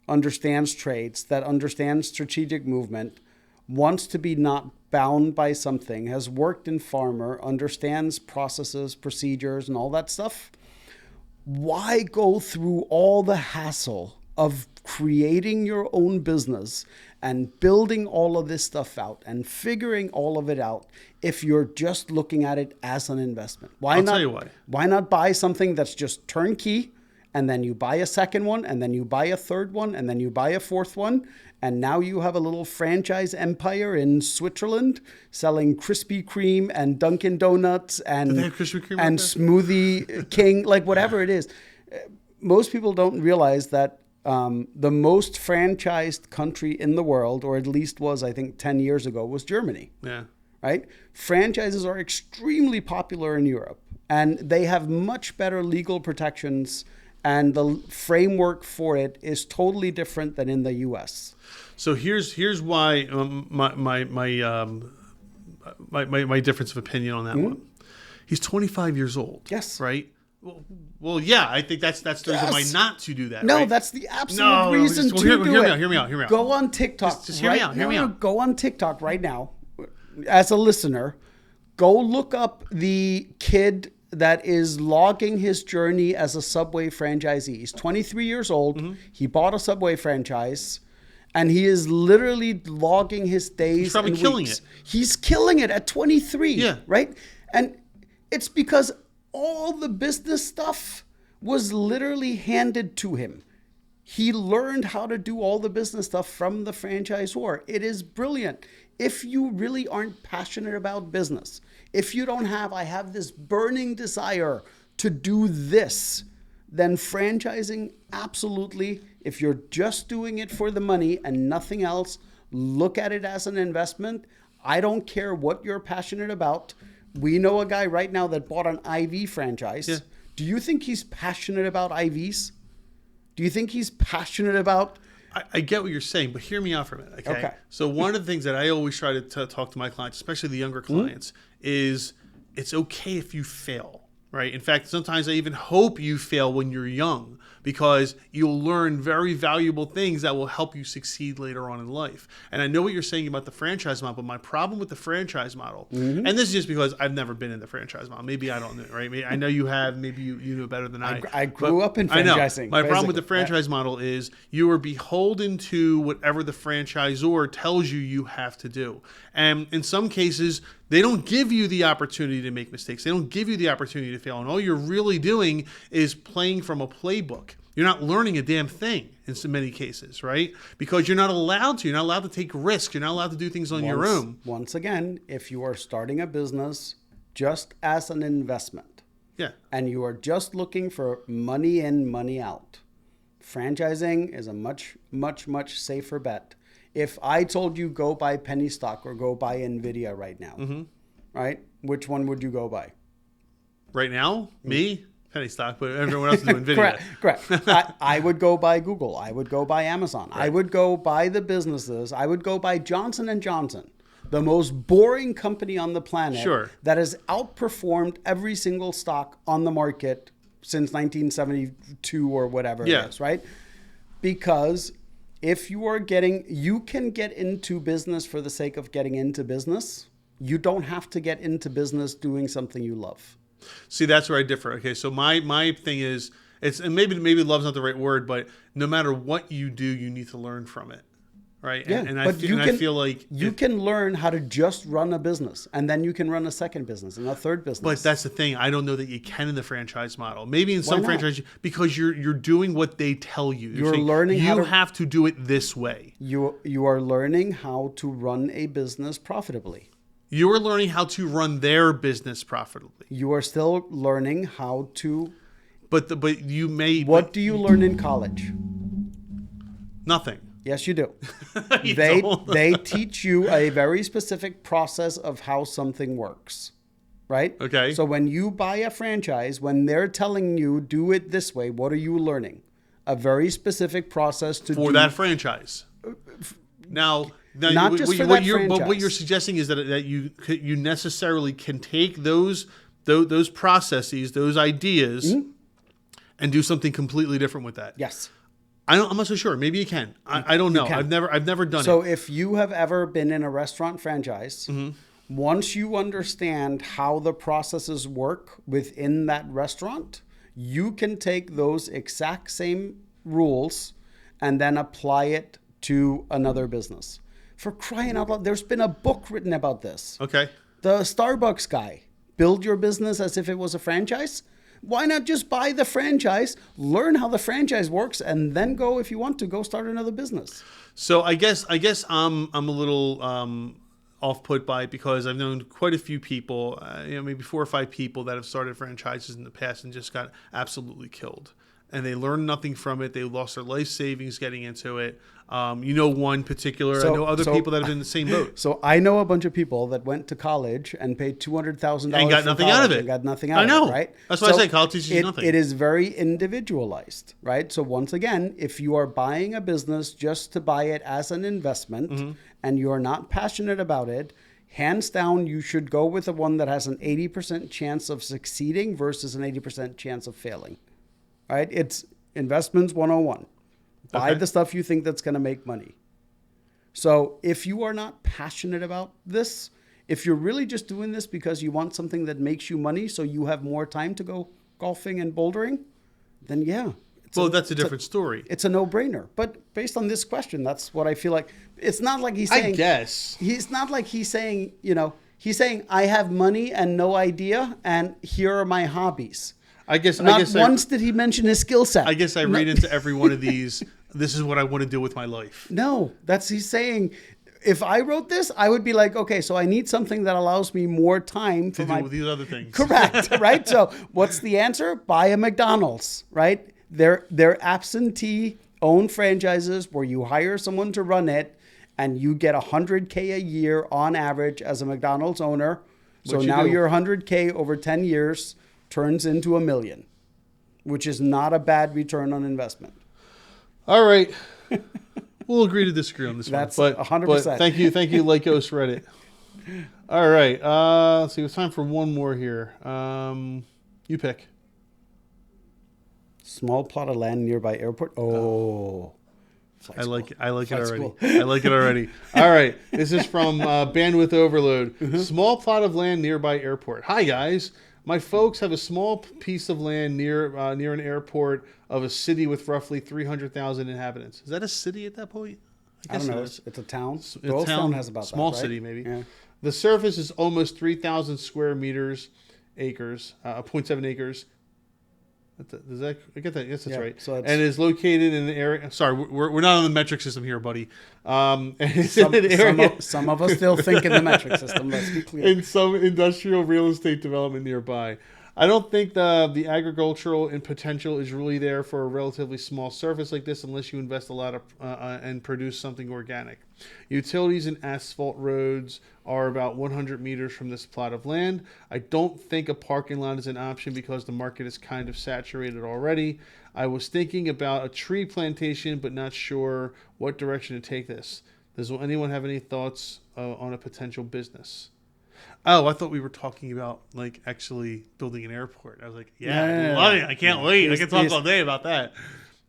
understands trades, that understands strategic movement, wants to be not bound by something, has worked in pharma, understands processes, procedures, and all that stuff. Why go through all the hassle of creating your own business and building all of this stuff out and figuring all of it out if you're just looking at it as an investment? I'll tell you why. Why not buy something that's just turnkey, and then you buy a second one, and then you buy a third one, and then you buy a fourth one, and now you have a little franchise empire in Switzerland selling Krispy Kreme and Dunkin' Donuts and Smoothie King, like whatever it is. Most people don't realize that the most franchised country in the world, or at least was, I think, 10 years ago, was Germany. Yeah. Right? Franchises are extremely popular in Europe, and they have much better legal protections, and the framework for it is totally different than in the U.S. So here's why my difference of opinion on that one. He's 25 years old. Yes. Right? Well, yeah, I think that's the reason why not to do that. No, right? that's the absolute reason to do it. Hear me out. Go on TikTok. Just hear me out. Go on TikTok right now. As a listener, go look up the kid that is logging his journey as a Subway franchisee. He's 23 years old. Mm-hmm. He bought a Subway franchise, and he is literally logging his days. He's probably killing it. He's killing it at 23. Yeah. Right? And it's because all the business stuff was literally handed to him. He learned how to do all the business stuff from the franchisor. It is brilliant. If you really aren't passionate about business, if you don't have, I have this burning desire to do this, then franchising, absolutely. If you're just doing it for the money and nothing else, look at it as an investment. I don't care what you're passionate about. We know a guy right now that bought an IV franchise. Yeah. Do you think he's passionate about IVs? Do you think he's passionate about... I get what you're saying, but hear me out for a minute, okay? So one of the things that I always try to talk to my clients, especially the younger clients, is it's okay if you fail, right? In fact, sometimes I even hope you fail when you're young, because you'll learn very valuable things that will help you succeed later on in life. And I know what you're saying about the franchise model, but my problem with the franchise model, and this is just because I've never been in the franchise model. Maybe I don't know, right? Maybe, I know you have. Maybe you know better than I. I grew up in franchising. I know. My problem with the franchise model is you are beholden to whatever the franchisor tells you have to do. And in some cases, they don't give you the opportunity to make mistakes. They don't give you the opportunity to fail. And all you're really doing is playing from a playbook. You're not learning a damn thing in so many cases, right? Because you're not allowed to. You're not allowed to take risks. You're not allowed to do things on your own. Once again, if you are starting a business just as an investment, and you are just looking for money in, money out, franchising is a much, much, much safer bet. If I told you go buy penny stock or go buy NVIDIA right now, right? Which one would you go buy? Right now? Me? Penny stock, but everyone else is doing NVIDIA. Correct. I would go buy Google. I would go buy Amazon. Right. I would go buy the businesses. I would go buy Johnson & Johnson, the most boring company on the planet that has outperformed every single stock on the market since 1972 or whatever it is, right? Because if you can get into business for the sake of getting into business. You don't have to get into business doing something you love. See, that's where I differ. Okay, so my thing is, and maybe love's not the right word, but no matter what you do, you need to learn from it, right? Yeah, I feel like you can learn how to just run a business, and then you can run a second business and a third business. But that's the thing. I don't know that you can in the franchise model. Maybe in some franchise, because you're doing what they tell you. You're learning you have to do it this way. You are learning how to run a business profitably. You are learning how to run their business profitably. You are still learning how to. But you may. What do you learn in college? Nothing. Yes, you do. They teach you a very specific process of how something works, right? Okay. So when you buy a franchise, when they're telling you do it this way, what are you learning? A very specific process for that franchise. Now, not just for that franchise. But what you're suggesting is that you necessarily can take those processes, those ideas, and do something completely different with that. Yes. I'm not so sure. Maybe you can. I don't know. I've never done it. So if you have ever been in a restaurant franchise, once you understand how the processes work within that restaurant, you can take those exact same rules and then apply it to another business. For crying out loud, there's been a book written about this. Okay. The Starbucks guy, build your business as if it was a franchise. Why not just buy the franchise, learn how the franchise works, and then go, if you want to, go start another business? So I guess I'm a little off put by it because I've known quite a few people, maybe 4 or 5 people that have started franchises in the past and just got absolutely killed. And they learned nothing from it. They lost their life savings getting into it. One particular. I know other people that have been in the same boat. So I know a bunch of people that went to college and paid $200,000 and got nothing out of it. And got nothing out of it, right? That's why I say college teaches you nothing. It is very individualized, right? So once again, if you are buying a business just to buy it as an investment and you are not passionate about it, hands down, you should go with the one that has an 80% chance of succeeding versus an 80% chance of failing. Right? It's investments 101. Buy the stuff you think that's going to make money. So if you are not passionate about this, if you're really just doing this because you want something that makes you money so you have more time to go golfing and bouldering, then that's a different story. It's a no-brainer. But based on this question, that's what I feel like. It's not like he's saying... I guess. He's not like he's saying, he's saying, I have money and no idea, and here are my hobbies. I guess did he mention his skill set. I guess I read into every one of these. This is what I want to do with my life. No, he's saying. If I wrote this, I would be like, okay, so I need something that allows me more time to do these other things. Correct, right? So what's the answer? Buy a McDonald's, right? They're absentee-owned franchises where you hire someone to run it, and you get $100K a year on average as a McDonald's owner. So now your $100K over 10 years turns into $1 million, which is not a bad return on investment. All right. We'll agree to disagree on this That's one. 100%. But thank you, Lycos Reddit. All right. Let's see. It's time for one more here. You pick. Small plot of land nearby airport. Oh. I like it already. Flexible. I like it already. All right. This is from Bandwidth Overload. Small plot of land nearby airport. Hi, guys. My folks have a small piece of land near an airport of a city with roughly 300,000 inhabitants. Is that a city at that point? I don't know. It's a town. A town has about small that, right? city, maybe. Yeah. The surface is almost 3,000 square meters, acres, 0.7 acres. Does that, I get that? Yes, that's right. So and is located in an area. Sorry, we're not on the metric system here, buddy. And it's in an area. Some of us still think in the metric system. Let's be clear. In some industrial real estate development nearby. I don't think the agricultural and potential is really there for a relatively small surface like this unless you invest a lot of and produce something organic. Utilities and asphalt roads are about 100 meters from this plot of land. I don't think a parking lot is an option because the market is kind of saturated already. I was thinking about a tree plantation, but not sure what direction to take this. Does anyone have any thoughts on a potential business? Oh, I thought we were talking about like actually building an airport. I was like, yeah, love it. I can't wait. I can talk all day about that.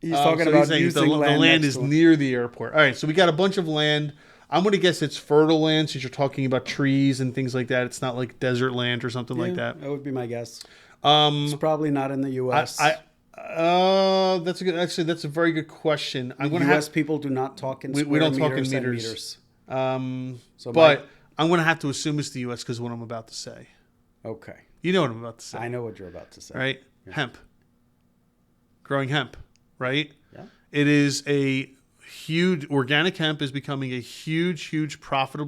He's talking about using the land is near the airport. All right, so we got a bunch of land. I'm going to guess it's fertile land since you're talking about trees and things like that. It's not like desert land or something like that. That would be my guess. It's probably not in the U.S. That's a good. Actually, that's a very good question. U.S. people do not talk in we don't talk in meters. But I'm going to have to assume it's the U.S. because of what I'm about to say. Okay. You know what I'm about to say. I know what you're about to say. Right? Yeah. Hemp. Growing hemp, right? Yeah. It is a huge, organic hemp is becoming a huge profit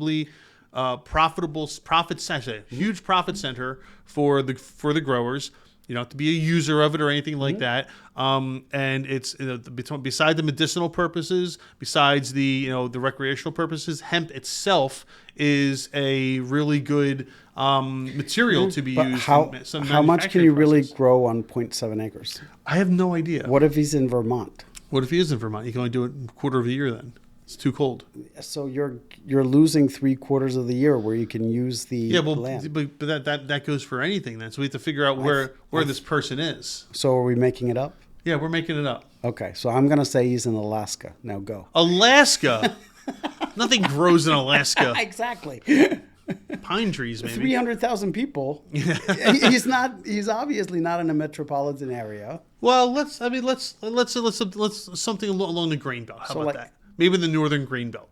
center, huge profit center for the growers. You don't have to be a user of it or anything like that. And it's beside the medicinal purposes, besides the recreational purposes, hemp itself is a really good material to be used. How much can you really grow on 0.7 acres? I have no idea. What if he's in Vermont? What if he is in Vermont? You can only do it a quarter of a year then. It's too cold. So you're losing 3/4 of the year where you can use the land. But that goes for anything then. So we have to figure out where this person is. So are we making it up? Yeah, we're making it up. Okay, so I'm gonna say he's in Alaska. Now go. Alaska. Nothing grows in Alaska. Exactly. Pine trees, maybe. 300,000 people. He's obviously not in a metropolitan area. Well, let's something along the grain belt. How about that? Maybe the northern grain belt.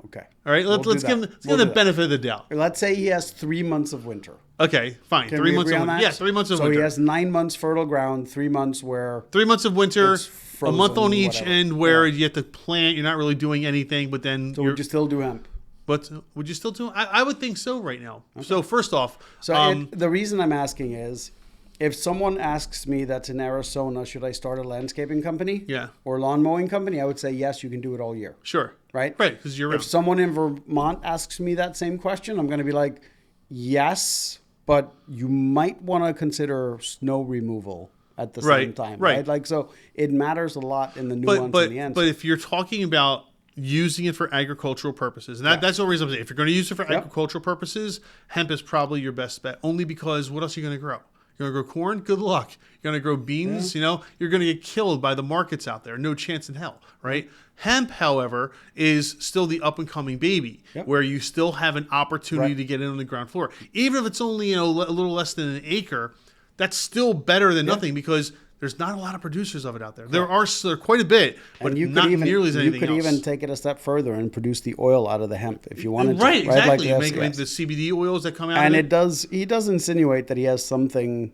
Okay. All right. Let's give him the benefit of the doubt. Let's say he has 3 months of winter. Okay, fine. Can 3 we months agree of on that? Yeah, 3 months of winter. So he has 9 months fertile ground, 3 months where 3 months of winter, frozen, a month on each whatever. end where you have to plant. You're not really doing anything, but then would you still do hemp? But would you still do? I would think so right now. Okay. So first off, the reason I'm asking is, if someone asks me that's in Arizona, should I start a landscaping company? Yeah. Or lawn mowing company? I would say yes, you can do it all year. Sure. Right? Right, because you're. If someone in Vermont asks me that same question, I'm going to be like, yes, but you might want to consider snow removal at the same time. Right. Like, so it matters a lot in the nuance and the answer. But if you're talking about using it for agricultural purposes, and that's the reason I'm saying, if you're going to use it for agricultural purposes, hemp is probably your best bet. Only because what else are you going to grow? You're going to grow corn? Good luck. You're going to grow beans? Yeah. You're going to get killed by the markets out there. No chance in hell, right? Hemp, however, is still the up-and-coming baby, where you still have an opportunity to get in on the ground floor. Even if it's only a little less than an acre, that's still better than nothing because there's not a lot of producers of it out there. There are quite a bit, but not nearly as anything else. You could even take it a step further and produce the oil out of the hemp if you wanted to. Right, exactly. Like make the CBD oils that come out and of it. He does insinuate that he has something,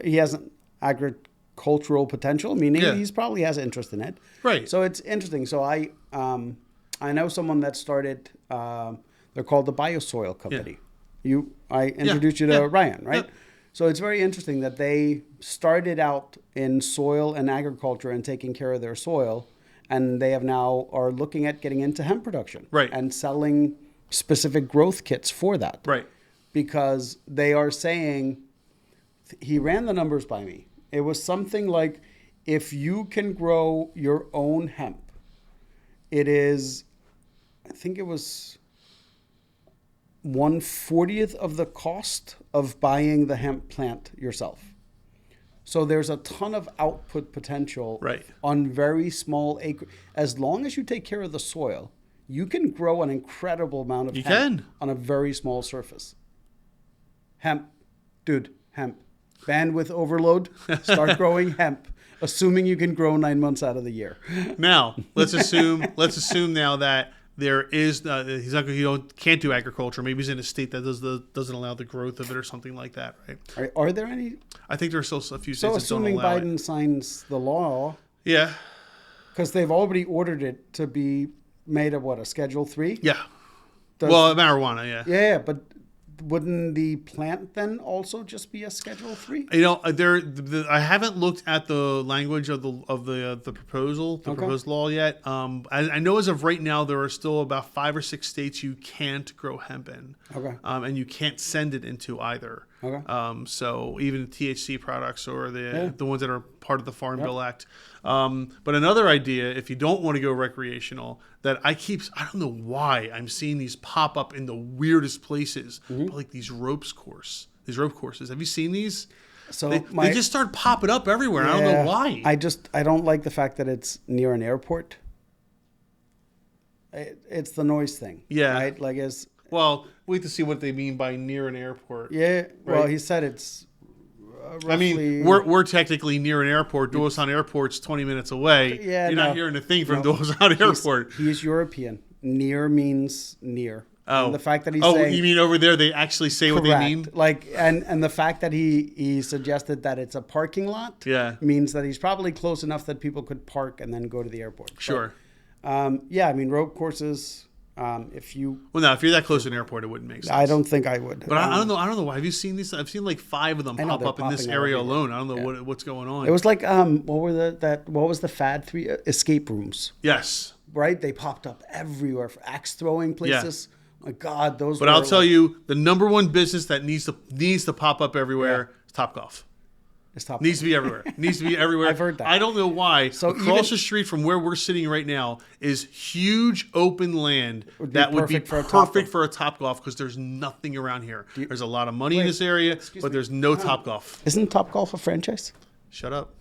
he has an agricultural potential, meaning he probably has interest in it. Right. So it's interesting. So I know someone that started, they're called the Biosoil Company. Yeah. I introduced you to Ryan, right? Yeah. So it's very interesting that they started out in soil and agriculture and taking care of their soil, and they are looking at getting into hemp production, and selling specific growth kits for that, because they are saying, he ran the numbers by me. It was something like, if you can grow your own hemp, it is, I think it was 1/40 of the cost of buying the hemp plant yourself. So there's a ton of output potential Right. on very small acre. As long as you take care of the soil, you can grow an incredible amount of You hemp can. on a very small surface. Hemp. Dude, hemp. Bandwidth overload, start growing hemp, assuming you can grow 9 months out of the year. Now, let's assume now that there is can't do agriculture. Maybe he's in a state that doesn't allow the growth of it or something like that, right? Are there any? I think there are still a few states So that don't assuming allow Biden it. signs the law, Yeah. because they've already ordered it to be made of what, a Schedule 3? Yeah. Does- Well, marijuana, yeah. Yeah, but wouldn't the plant then also just be a Schedule 3? You know, I haven't looked at the language of the proposal, the proposed law yet. I know as of right now, there are still about 5 or 6 states you can't grow hemp in. Okay. And you can't send it into either. Okay. So even the THC products or the ones that are part of the Farm Bill Act. But another idea, if you don't want to go recreational, that I don't know why I'm seeing these pop up in the weirdest places, but like these rope courses. Have you seen these? So They just start popping up everywhere. I don't know why. I don't like the fact that it's near an airport. It's the noise thing. Yeah. Right? Like Well, wait to see what they mean by near an airport. yeah. Well, Right. he said it's. Roughly, I mean, we're technically near an airport. Dosan Airport's 20 minutes away. Yeah, You're no. not hearing a thing from Dosan Airport. He's European. Near means near. Oh, And the fact that he's oh, saying, you mean over there they actually say what they correct. mean? Like, and the fact that he suggested that it's a parking lot means that he's probably close enough that people could park and then go to the airport. Sure. But, yeah, I mean, rope courses. If you, Well, no, if you're that close to an airport, it wouldn't make sense. I don't think I would. But I don't know. I don't know why. Have you seen these? I've seen like 5 of them I know, pop they're up in this popping area everywhere. alone. I don't know what's going on. It was like what was the fad? 3 escape rooms, Yes. right? They popped up everywhere for axe throwing places. My God, those. But I'll tell you, the number one business that needs to pop up everywhere is Topgolf. It's top. Needs to be everywhere. Needs to be everywhere. I've heard that. I don't know why. So across the street from where we're sitting right now is huge open land Would be that would be perfect for a perfect Topgolf. for a Topgolf because there's nothing around here. There's a lot of money in this area, but there's no Topgolf. Isn't Topgolf a franchise? Shut up.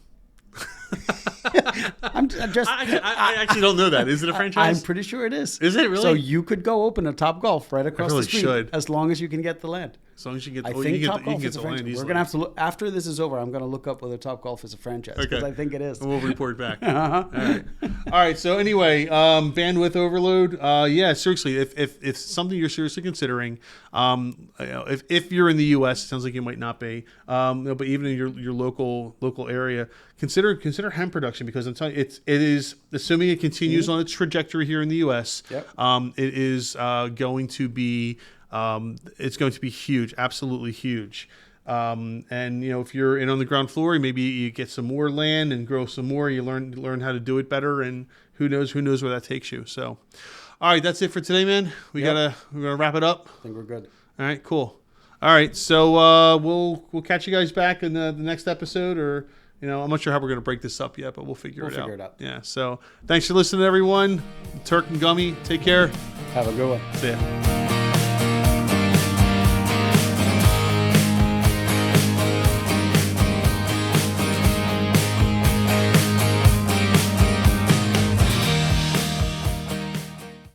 I'm just. I actually don't know that. Is it a franchise? I'm pretty sure it is. Is it really? So you could go open a Topgolf right across really the street, should. as long as you can get the land. As long as you get, I you think can Topgolf get is a the land franchise. We're easily. gonna have to look after this is over. I'm gonna look up whether Topgolf is a franchise because I think it is. And we'll report back. All right. So anyway, bandwidth overload. Yeah, seriously, if it's something you're seriously considering, if you're in the U.S., it sounds like you might not be. But even in your local area, consider hemp production because I'm telling you, it is assuming it continues on its trajectory here in the U.S. Yep. It is going to be. It's going to be huge, absolutely huge. And if you're in on the ground floor, maybe you get some more land and grow some more. You learn how to do it better, and who knows where that takes you. So, all right, that's it for today, man. We're gonna wrap it up. I think we're good. All right, cool. All right, so we'll catch you guys back in the next episode, or I'm not sure how we're gonna break this up yet, but we'll figure it out. Yeah. So thanks for listening, everyone. Turk and Gummy, take care. Have a good one. See ya.